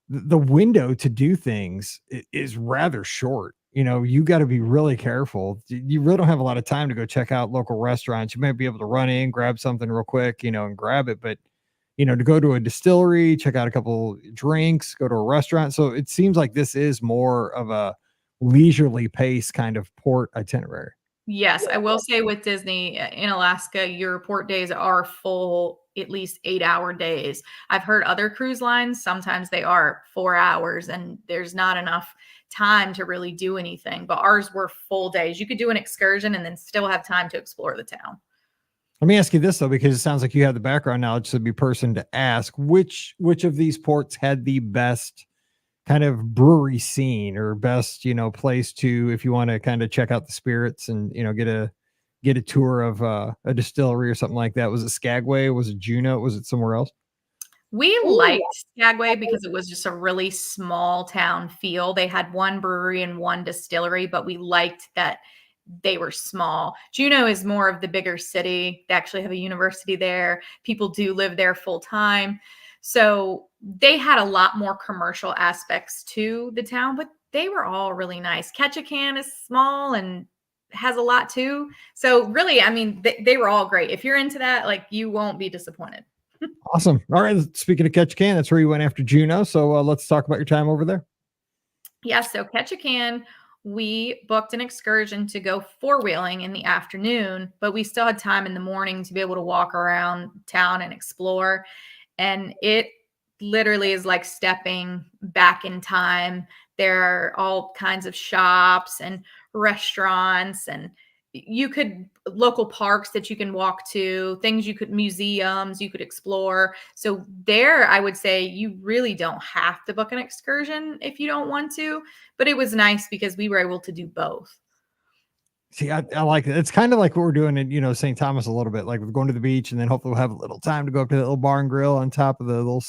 the window to do things is rather short. You know, you got to be really careful. You really don't have a lot of time to go check out local restaurants. You might be able to run in, grab something real quick, and grab it. But, to go to a distillery, check out a couple drinks, go to a restaurant. So it seems like this is more of a leisurely pace kind of port itinerary. Yes, I will say with Disney in Alaska, your port days are full, at least 8-hour days. I've heard other cruise lines, sometimes they are 4 hours and there's not enough time to really do anything. But ours were full days. You could do an excursion and then still have time to explore the town. Let me ask you this though, because it sounds like you have the background knowledge to be person to ask which of these ports had the best kind of brewery scene or best, place to, if you want to kind of check out the spirits and, get a tour of a distillery or something like that. Was it Skagway? Was it Juneau? Was it somewhere else? We liked Skagway because it was just a really small town feel. They had one brewery and one distillery, but we liked that they were small. Juneau is more of the bigger city. They actually have a university there. People do live there full time. So they had a lot more commercial aspects to the town, but they were all really nice. Ketchikan is small and has a lot too. So really, I mean, they were all great. If you're into that, like, you won't be disappointed. Awesome. All right. Speaking of Ketchikan, that's where you went after Juneau. So let's talk about your time over there. Yeah. So Ketchikan, we booked an excursion to go 4-wheeling in the afternoon, but we still had time in the morning to be able to walk around town and explore. And it literally is like stepping back in time. There are all kinds of shops and restaurants, and local parks that you can walk to, museums you could explore. So there, I would say you really don't have to book an excursion if you don't want to, but it was nice because we were able to do both. See, I like it. It's kind of like what we're doing in, St. Thomas a little bit, like we're going to the beach and then hopefully we'll have a little time to go up to the little bar and grill on top of the little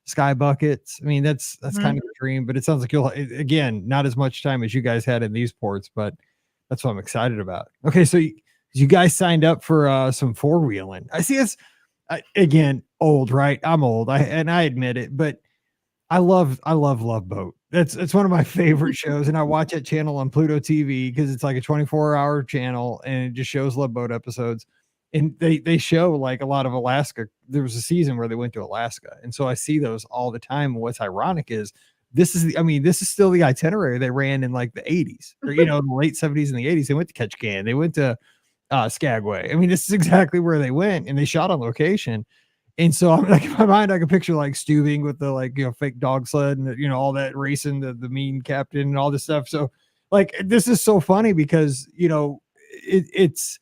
sky buckets. I mean, that's kind of a dream, but it sounds like again, not as much time as you guys had in these ports, but that's what I'm excited about. Okay. So you guys signed up for some 4-wheeling. I see it's again, old, right? I'm old. I admit it, but I love Love Boat. It's one of my favorite shows, and I watch that channel on Pluto TV because it's like a 24-hour channel and it just shows Love Boat episodes. And they show like a lot of Alaska. There was a season where they went to Alaska, and so I see those all the time. And what's ironic is this is still the itinerary they ran in like the 80s or the late 70s and the 80s. They went to Ketchikan, they went to Skagway. I mean, this is exactly where they went, and they shot on location. And so I'm like, in my mind, I can picture like Stuving with the like, fake dog sled and, all that racing, the mean captain and all this stuff. So like, this is so funny because, it's,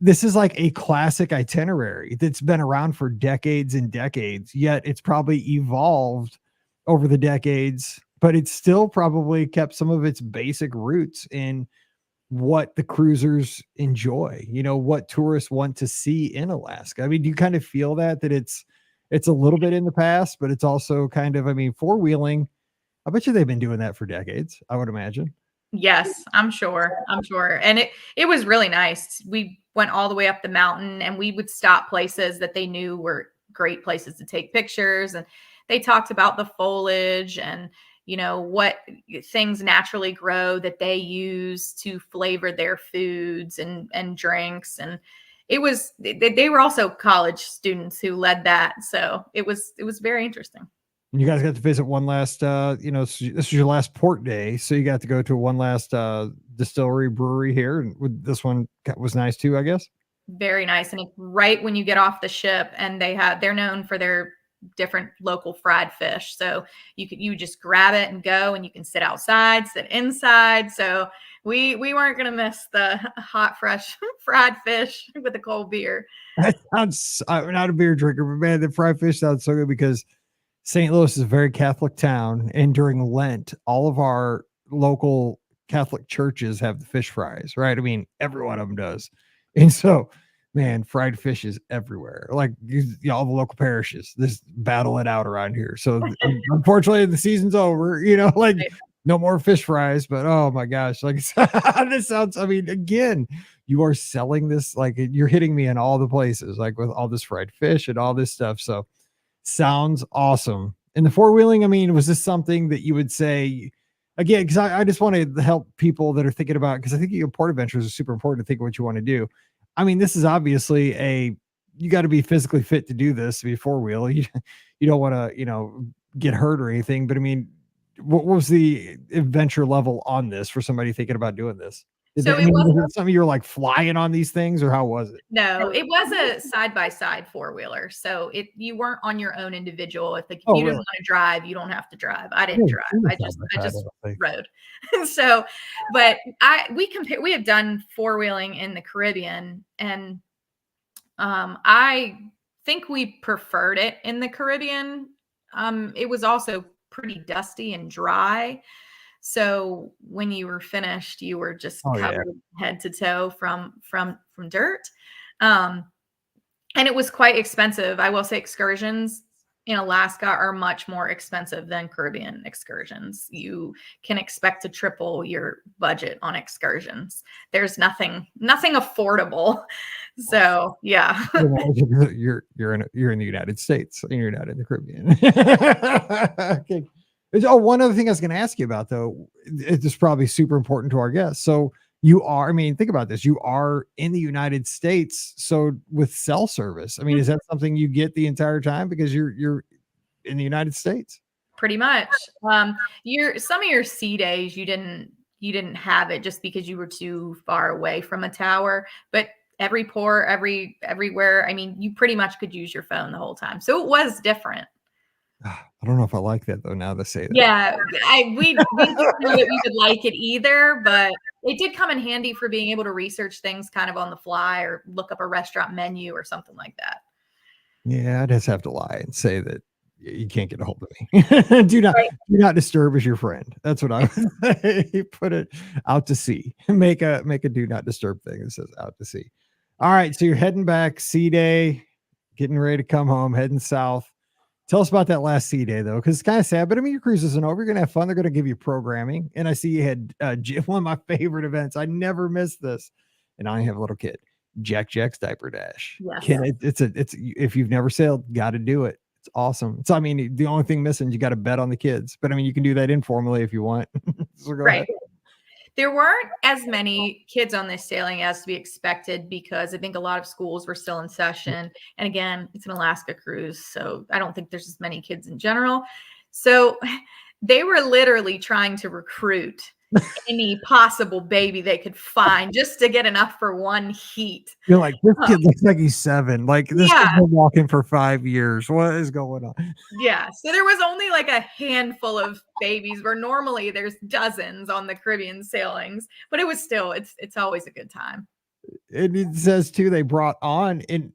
this is like a classic itinerary that's been around for decades and decades, yet it's probably evolved over the decades, but it's still probably kept some of its basic roots in what the cruisers enjoy, what tourists want to see in Alaska. I mean, do you kind of feel that it's a little bit in the past, but it's also kind of, I mean, four-wheeling, I bet you they've been doing that for decades, I would imagine. Yes, I'm sure. I'm sure. And it was really nice. We went all the way up the mountain and we would stop places that they knew were great places to take pictures, and they talked about the foliage and what things naturally grow that they use to flavor their foods and drinks. And they were also college students who led that, so it was very interesting. You guys got to visit one last, this is your last port day, so you got to go to one last distillery brewery here, and this one was nice too, I guess. Very nice. And it's right when you get off the ship, and they're known for their different local fried fish. So you just grab it and go, and you can sit outside, sit inside. So we weren't going to miss the hot, fresh fried fish with a cold beer. That sounds, I'm not a beer drinker, but man, the fried fish sounds so good because St. Louis is a very Catholic town, and during Lent, all of our local Catholic churches have the fish fries, right? I mean, every one of them does. And so, man, fried fish is everywhere. Like all the local parishes, just battle it out around here. So unfortunately, the season's over, like no more fish fries, but oh my gosh, like this sounds, I mean, again, you are selling this, like you're hitting me in all the places, like with all this fried fish and all this stuff. So sounds awesome. And the four-wheeling, I mean, was this something that you would say again? Because I just want to help people that are thinking about, because I think port adventures are super important to think of what you want to do. I mean, this is obviously you got to be physically fit to do this, to be four-wheel. You don't want to, get hurt or anything. But I mean, what was the adventure level on this for somebody thinking about doing this? So Was it something you're like flying on these things, or how was it? No, it was a side-by-side four-wheeler. So you weren't on your own individual. If Oh, you didn't really? want to drive, you don't have to drive. I didn't Yeah, drive. I side by just side, I think. rode. So, but we have done four-wheeling in the Caribbean, and I think we preferred it in the Caribbean. It was also pretty dusty and dry. So when you were finished, you were just Oh yeah. covered head to toe from dirt. Um, and it was quite expensive. I will say excursions in Alaska are much more expensive than Caribbean excursions. You can expect to triple your budget on excursions. There's nothing affordable. So yeah. You're in the United States, and you're not in the Caribbean. Okay. Oh, one other thing I was going to ask you about, though, it is probably super important to our guests. So you are, I mean, think about this. You are in the United States, so with cell service, I mean, is that something you get the entire time because you're in the United States? Pretty much. Some of your sea days you didn't have it just because you were too far away from a tower, but every port, everywhere, I mean, you pretty much could use your phone the whole time. So it was different. I don't know if I like that though. Now they say that. Yeah, we didn't know that we would like it either, but it did come in handy for being able to research things kind of on the fly or look up a restaurant menu or something like that. Yeah, I'd just have to lie and say that you can't get a hold of me. Do not disturb is your friend. That's what I would say. Put it out to sea. Make a do not disturb thing that says out to sea. All right, so you're heading back, sea day, getting ready to come home, heading south. Tell us about that last sea day though, because it's kind of sad. But I mean, your cruise isn't over. You're gonna have fun. They're gonna give you programming, and I see you had one of my favorite events. I never miss this, and I have a little kid. Jack's Diaper Dash. Yes. It's if you've never sailed, got to do it. It's awesome. So I mean, the only thing missing, you got to bet on the kids. But I mean, you can do that informally if you want. So go ahead. Right. There weren't as many kids on this sailing as to be expected because I think a lot of schools were still in session. And again, it's an Alaska cruise, so I don't think there's as many kids in general. So they were literally trying to recruit any possible baby they could find just to get enough for one heat. You're like, this Uh, kid looks like he's 7. Like, this yeah, kid's been walking for 5 years. What is going on? yeah. So there was only like a handful of babies where normally there's dozens on the Caribbean sailings, but it was still it's always a good time. And it says too, they brought on an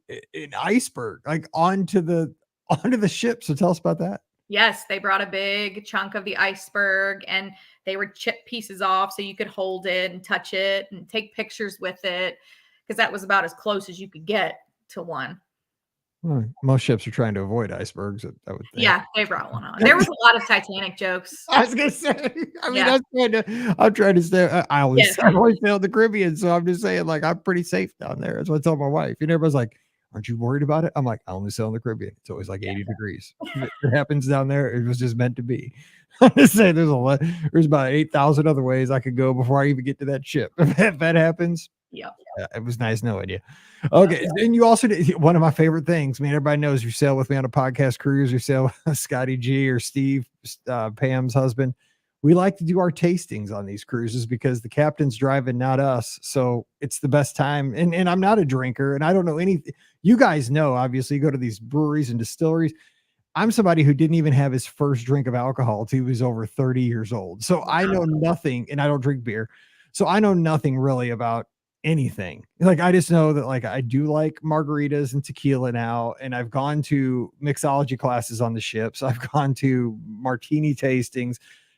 iceberg, like, onto the ship. So tell us about that. Yes, they brought a big chunk of the iceberg and they would chip pieces off so you could hold it and touch it and take pictures with it because that was about as close as you could get to one. Well, most ships are trying to avoid icebergs, I would think. Yeah, they brought one on. There was a lot of Titanic jokes. I was gonna say, I mean, Yeah. I'm trying to stay. Yeah. I always sail the Caribbean, so I'm just saying, like, I'm pretty safe down there. That's what I tell my wife. And everybody's like, "Aren't you worried about it?" I'm like, "I only sail in the Caribbean. It's always like 80 degrees. If it happens down there, it was just meant to be." I'm just saying, there's about 8,000 other ways I could go before I even get to that ship. If that happens, Yep. it was nice knowing you. Okay, and you also did one of my favorite things. I mean, everybody knows you sail with me on a podcast cruise. You sail with Scotty G or Steve, Pam's husband. We like to do our tastings on these cruises because the captain's driving, not us. So it's the best time. And I'm not a drinker, and I don't know anything. You guys know, obviously, you go to these breweries and distilleries. I'm somebody who didn't even have his first drink of alcohol till he was over 30 years old. So I know nothing, and I don't drink beer. So I know nothing really about anything. Like, I just know that, like, I do like margaritas and tequila now, and I've gone to mixology classes on the ships. I've gone to martini tastings.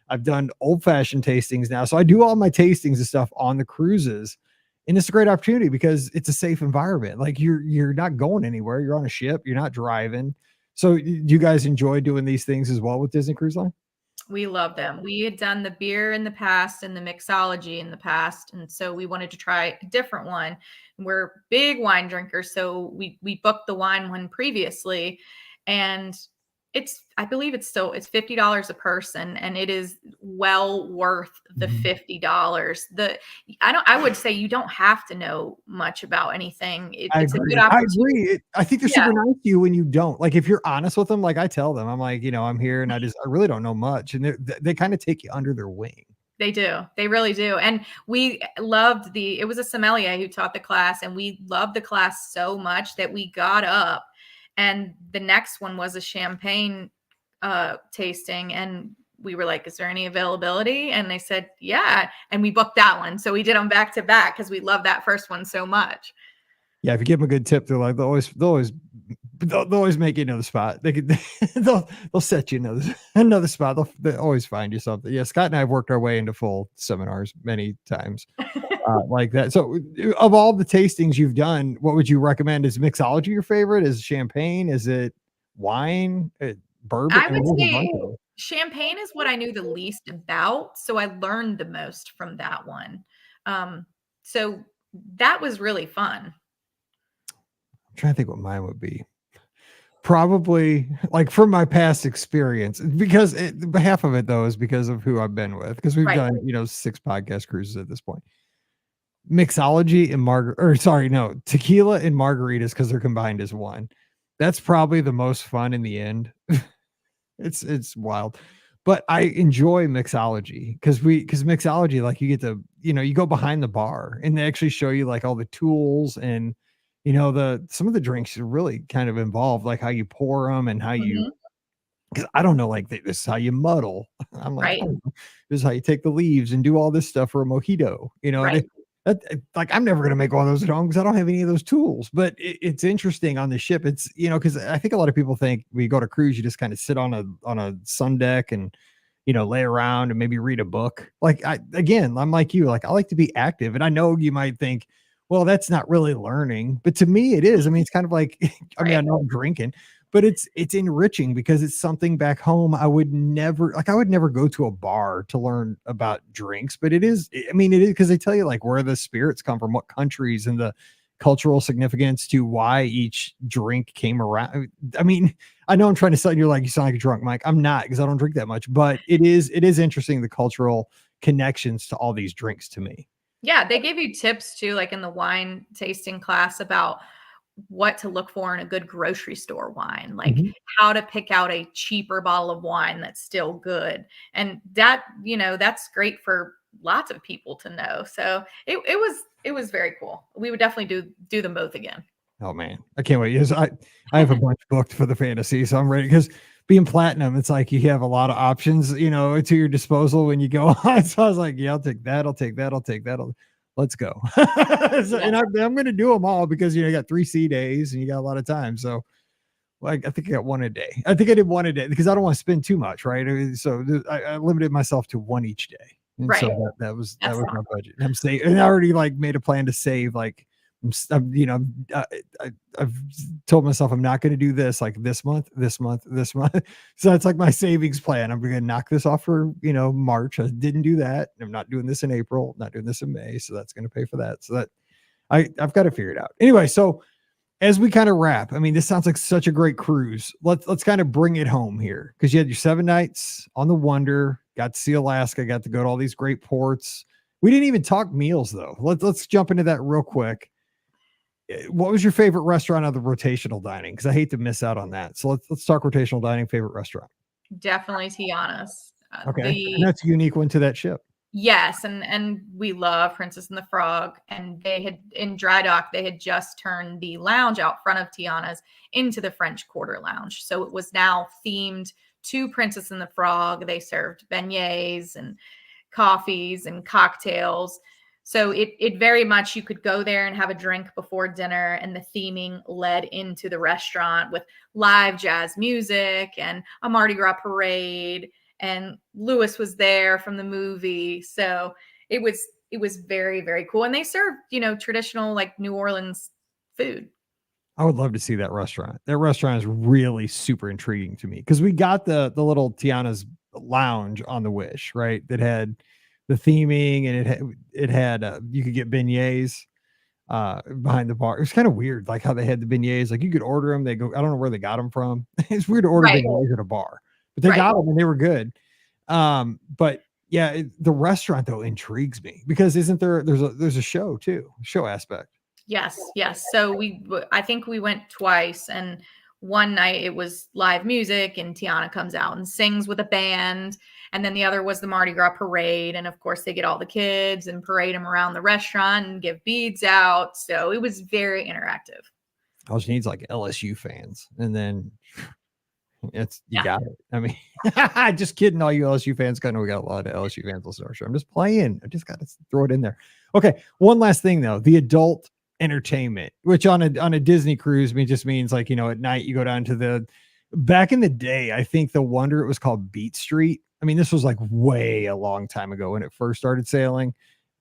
I've done old-fashioned tastings now. So I do all my tastings and stuff on the cruises. And it's a great opportunity because it's a safe environment. Like, you're not going anywhere. You're on a ship, you're not driving. So do you guys enjoy doing these things as well with Disney Cruise Line? We love them. We had done the beer in the past and the mixology in the past, and so we wanted to try a different one. We're big wine drinkers, so we booked the wine one previously, and I believe it's $50 a person, and it is well worth the Mhm. $50. I would say you don't have to know much about anything. I It's a good agree. I opportunity. agree. I think they're Yeah, super nice to you when you don't. Like, if you're honest with them, like I tell them, I'm like, I'm here and I really don't know much. And they kind of take you under their wing. they do. They really do. And we loved it was a sommelier who taught the class, and we loved the class so much that we got up, and the next one was a champagne tasting, and we were like, is there any availability? And they said, yeah. And we booked that one. So we did them back to back because we loved that first one so much. Yeah, if you give them a good tip, they're like they'll always make you another spot. They could they'll set you another spot. They'll always find you something. Yeah, Scott and I have worked our way into full seminars many times like that. So, of all the tastings you've done, what would you recommend? Is mixology your favorite? Is champagne? Is it wine? Bourbon? I I mean, would there's a bunch say of them. champagne is what I knew the least about. So I learned the most from that one. So that was really fun. I'm trying to think what mine would be. Probably, like, from my past experience, because half of it though is because of who I've been with, because we've Right. done 6 podcast cruises at this point. Mixology and tequila and margaritas, because they're combined as one. That's probably the most fun in the end. It's wild, but I enjoy mixology because mixology, like, you get to, you go behind the bar and they actually show you, like, all the tools, and some of the drinks are really kind of involved, like how you pour them and how you, Mhm. because I don't know, like, this is how you muddle. I'm like, Right. "Oh, this is how you take the leaves and do all this stuff for a mojito," and Right. like, I'm never gonna make one of those at home because I don't have any of those tools. But it's interesting on the ship. It's, because I think a lot of people think when you go to cruise, you just kind of sit on a sun deck and lay around and maybe read a book. Like, I'm like you, like, I like to be active. And I know you might think, well, that's not really learning, but to me it is. I mean, it's kind of like, I mean, I Right. know I'm drinking, but it's enriching because it's something back home I would never go to a bar to learn about drinks. But it is, I mean, it is, because they tell you, like, where the spirits come from, what countries, and the cultural significance to why each drink came around. I mean, I know I'm trying to sound, you're like, you sound like a drunk, Mike. I'm not, because I don't drink that much, but it is interesting, the cultural connections to all these drinks to me. Yeah, they gave you tips too, like in the wine tasting class about what to look for in a good grocery store wine, like Mhm. how to pick out a cheaper bottle of wine that's still good. And that's great for lots of people to know. So it was very cool. We would definitely do them both again. Oh man, I can't wait. Yes, I have a bunch booked for the fantasy, so I'm ready because being platinum, it's like you have a lot of options, to your disposal when you go on. So I was like, yeah, I'll take that. I'll take that. I'll take that. Let's go. So, Yeah. and I'm going to do them all because you got 3 C days and you got a lot of time. So like I think I got one a day. I think I did one a day because I don't want to spend too much, right? So I limited myself to one each day, and so Right. that was That's my budget. And I'm saying, and I already like made a plan to save like I've told myself I'm not going to do this like this month. So it's like my savings plan. I'm going to knock this off for, March. I didn't do that. I'm not doing this in April, not doing this in May. So that's going to pay for that. So that I've got to figure it out. Anyway, so as we kind of wrap, I mean, this sounds like such a great cruise. Let's kind of bring it home here because you had your 7 nights on the Wonder, got to see Alaska, got to go to all these great ports. We didn't even talk meals though. Let's jump into that real quick. What was your favorite restaurant of the rotational dining? Because I hate to miss out on that. So let's talk rotational dining. Favorite restaurant? Definitely Tiana's. Okay, and that's a unique one to that ship. Yes, and we love Princess and the Frog, and they had in dry dock they had just turned the lounge out front of Tiana's into the French Quarter Lounge, so it was now themed to Princess and the Frog. They served beignets and coffees and cocktails. So it very much you could go there and have a drink before dinner, and the theming led into the restaurant with live jazz music and a Mardi Gras parade. And Lewis was there from the movie, so it was very, very cool. And they served traditional like New Orleans food. I would love to see that restaurant. That restaurant is really super intriguing to me because we got the little Tiana's lounge on the Wish, right? That had the theming and it had you could get beignets behind the bar. It was kind of weird, like how they had the beignets. Like you could order them. They go. I don't know where they got them from. It's weird to order Right. beignets at a bar, but they Right. got them and they were good. But yeah, the restaurant though intrigues me because isn't there's a show too, show aspect. Yes, yes. So I think we went twice, and one night it was live music, and Tiana comes out and sings with a band, and then the other was the Mardi Gras parade, and of course they get all the kids and parade them around the restaurant and give beads out. So it was very interactive. All she needs like LSU fans, and then you Yeah. got it. I mean, just kidding. All you LSU fans, kind of, we got a lot of LSU fans listening to our show. I'm just playing. I just got to throw it in there. Okay, one last thing though, the adult entertainment, which on a Disney cruise just means like at night you go down to the. Back in the day, I think the Wonder, it was called Beat Street. I mean, this was like way a long time ago when it first started sailing.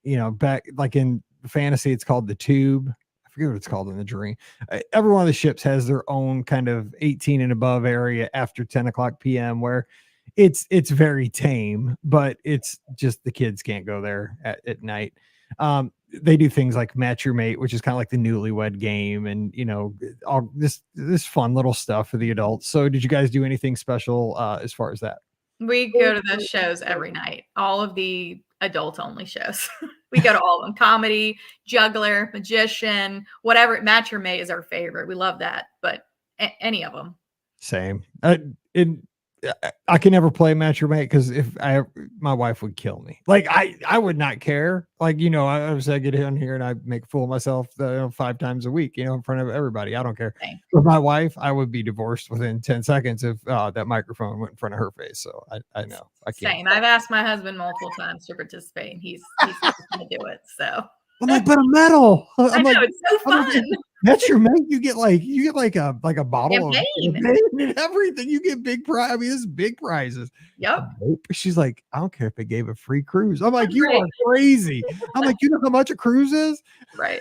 Back like in fantasy, it's called the Tube. I forget what it's called in the Dream. Every one of the ships has their own kind of 18 and above area after 10 o'clock p.m. where it's very tame, but it's just the kids can't go there at night. They do things like Match Your Mate, which is kind of like the newlywed game, and all this fun little stuff for the adults. So did you guys do anything special as far as that? We go to those shows every night, all of the adult only shows. We go to all of them: comedy, juggler, magician, whatever. Match Your Mate is our favorite. We love that, but any of them. Same. I can never play Match Your Mate because my wife would kill me. Like I would not care. Like I get in here and I make a fool of myself 5 times a week, in front of everybody. I don't care. Same. With my wife, I would be divorced within 10 seconds if that microphone went in front of her face. So I know I can't. Same. I've asked my husband multiple times to participate, and he's not going to do it. So I'm like, but a medal. I know, it's so fun. That's your mate. You get like a bottle Champagne. of champagne and everything. You get big prize. I mean, this is big prizes. Yep. Nope. She's like, I don't care if they gave a free cruise. I'm like, you Right. are crazy. I'm like, you know how much a cruise is? Right.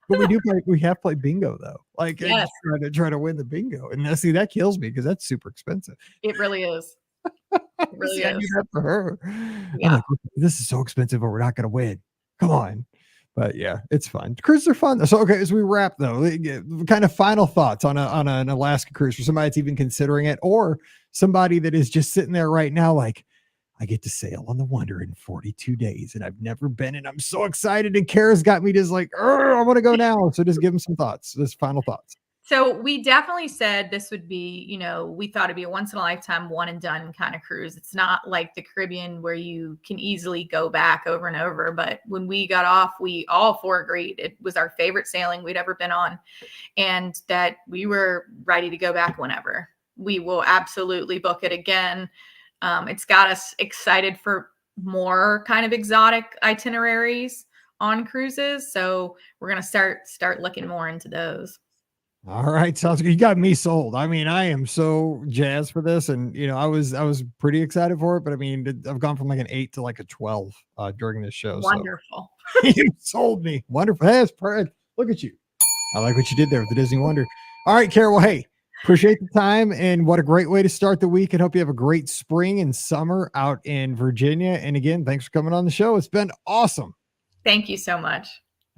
But we have played bingo though. Like Yes. try to win the bingo. And see, that kills me because that's super expensive. It really is. It really I do is. that for her. Yeah. I'm like, this is so expensive, but we're not gonna win. Come on. But yeah, it's fun. Cruises are fun. So okay, as we wrap though, kind of final thoughts on an Alaska cruise for somebody that's even considering it, or somebody that is just sitting there right now, like, I get to sail on the Wonder in 42 days, and I've never been, and I'm so excited. And Kara's got me just like, I want to go now. So just give them some thoughts. Just final thoughts. So we definitely said this would be, we thought it'd be a once in a lifetime, one and done kind of cruise. It's not like the Caribbean where you can easily go back over and over. But when we got off, we all four agreed it was our favorite sailing we'd ever been on, and that we were ready to go back whenever. We will absolutely book it again. It's got us excited for more kind of exotic itineraries on cruises. So we're going to start looking more into those. All right, sounds good. You got me sold. I mean, I am so jazzed for this, and I was pretty excited for it. But I mean, I've gone from like an 8 to like a 12 during this show. Wonderful. So you sold me. Wonderful. That's perfect. Look at you. I like what you did there with the Disney Wonder. All right, Carol. Well, hey, appreciate the time, and what a great way to start the week. And hope you have a great spring and summer out in Virginia. And again, thanks for coming on the show. It's been awesome. Thank you so much.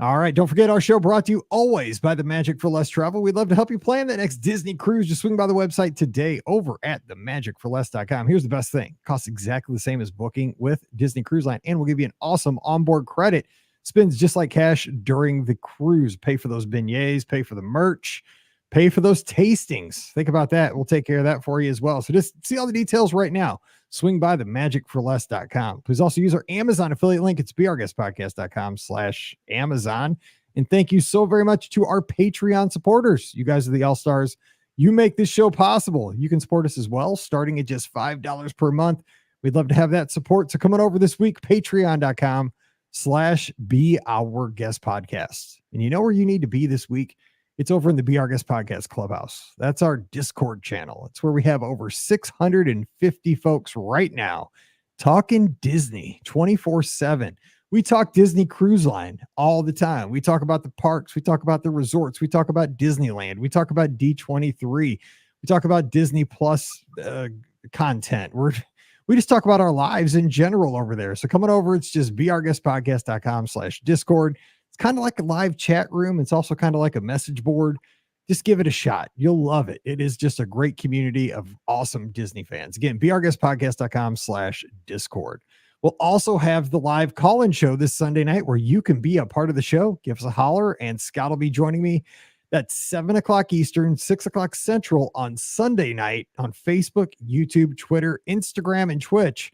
All right. Don't forget our show brought to you always by the Magic for Less Travel. We'd love to help you plan that next Disney cruise. Just swing by the website today over at themagicforless.com. Here's the best thing. Costs exactly the same as booking with Disney Cruise Line, and we'll give you an awesome onboard credit. Spends just like cash during the cruise. Pay for those beignets, pay for the merch, pay for those tastings. Think about that. We'll take care of that for you as well. So just see all the details right now. Swing by themagicforless.com. Please also use our Amazon affiliate link. It's beourguestpodcast.com/Amazon. And thank you so very much to our Patreon supporters. You guys are the all-stars. You make this show possible. You can support us as well, starting at just $5 per month. We'd love to have that support. So coming over this week, patreon.com/beourguestpodcast. And you know where you need to be this week? It's over in the Be Our Guest Podcast Clubhouse. That's our Discord channel. It's where we have over 650 folks right now talking Disney 24/7. We talk Disney Cruise Line all the time. We talk about the parks. We talk about the resorts. We talk about Disneyland. We talk about D23. We talk about Disney Plus content. We just talk about our lives in general over there. So coming over, it's just beourguestpodcast.com/Discord. It's kind of like a live chat room. It's also kind of like a message board. Just give it a shot. You'll love it. It is just a great community of awesome Disney fans. Again, beourguestpodcast.com/Discord. We'll also have the live call-in show this Sunday night where you can be a part of the show. Give us a holler, and Scott will be joining me. That's 7 o'clock Eastern, 6 o'clock Central on Sunday night on Facebook, YouTube, Twitter, Instagram, and Twitch.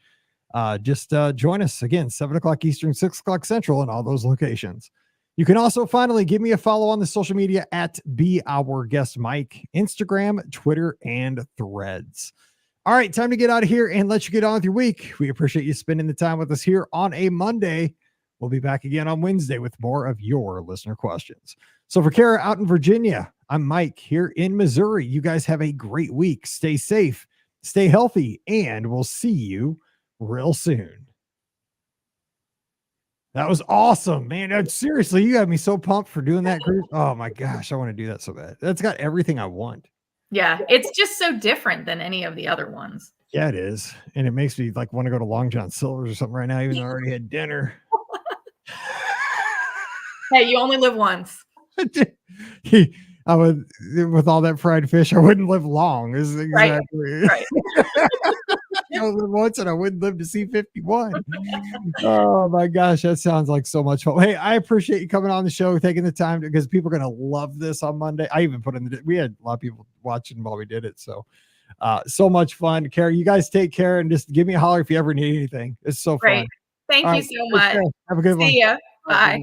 Just join us again, 7 o'clock Eastern, 6 o'clock Central in all those locations. You can also finally give me a follow on the social media at Be Our Guest Mike, Instagram, Twitter, and Threads. All right, time to get out of here and let you get on with your week. We appreciate you spending the time with us here on a Monday. We'll be back again on Wednesday with more of your listener questions. So for Kara out in Virginia, I'm Mike here in Missouri. You guys have a great week. Stay safe, stay healthy, and we'll see you real soon. That was awesome, man. Seriously, you got me so pumped for doing that cruise. Oh my gosh, I want to do that so bad. That's got everything I want. Yeah, it's just so different than any of the other ones. Yeah, it is. And it makes me like want to go to Long John Silver's or something right now, even though I already had dinner. Hey, you only live once. I would, with all that fried fish, I wouldn't live long. Is exactly right. I would live once and I wouldn't live to see 51. Oh my gosh, that sounds like so much fun. Hey, I appreciate you coming on the show, taking the time because people are going to love this on Monday. I even put in we had a lot of people watching while we did it. So much fun. Carrie, you guys take care and just give me a holler if you ever need anything. It's so fun. Thank you so much. Have a good one. See ya. Bye.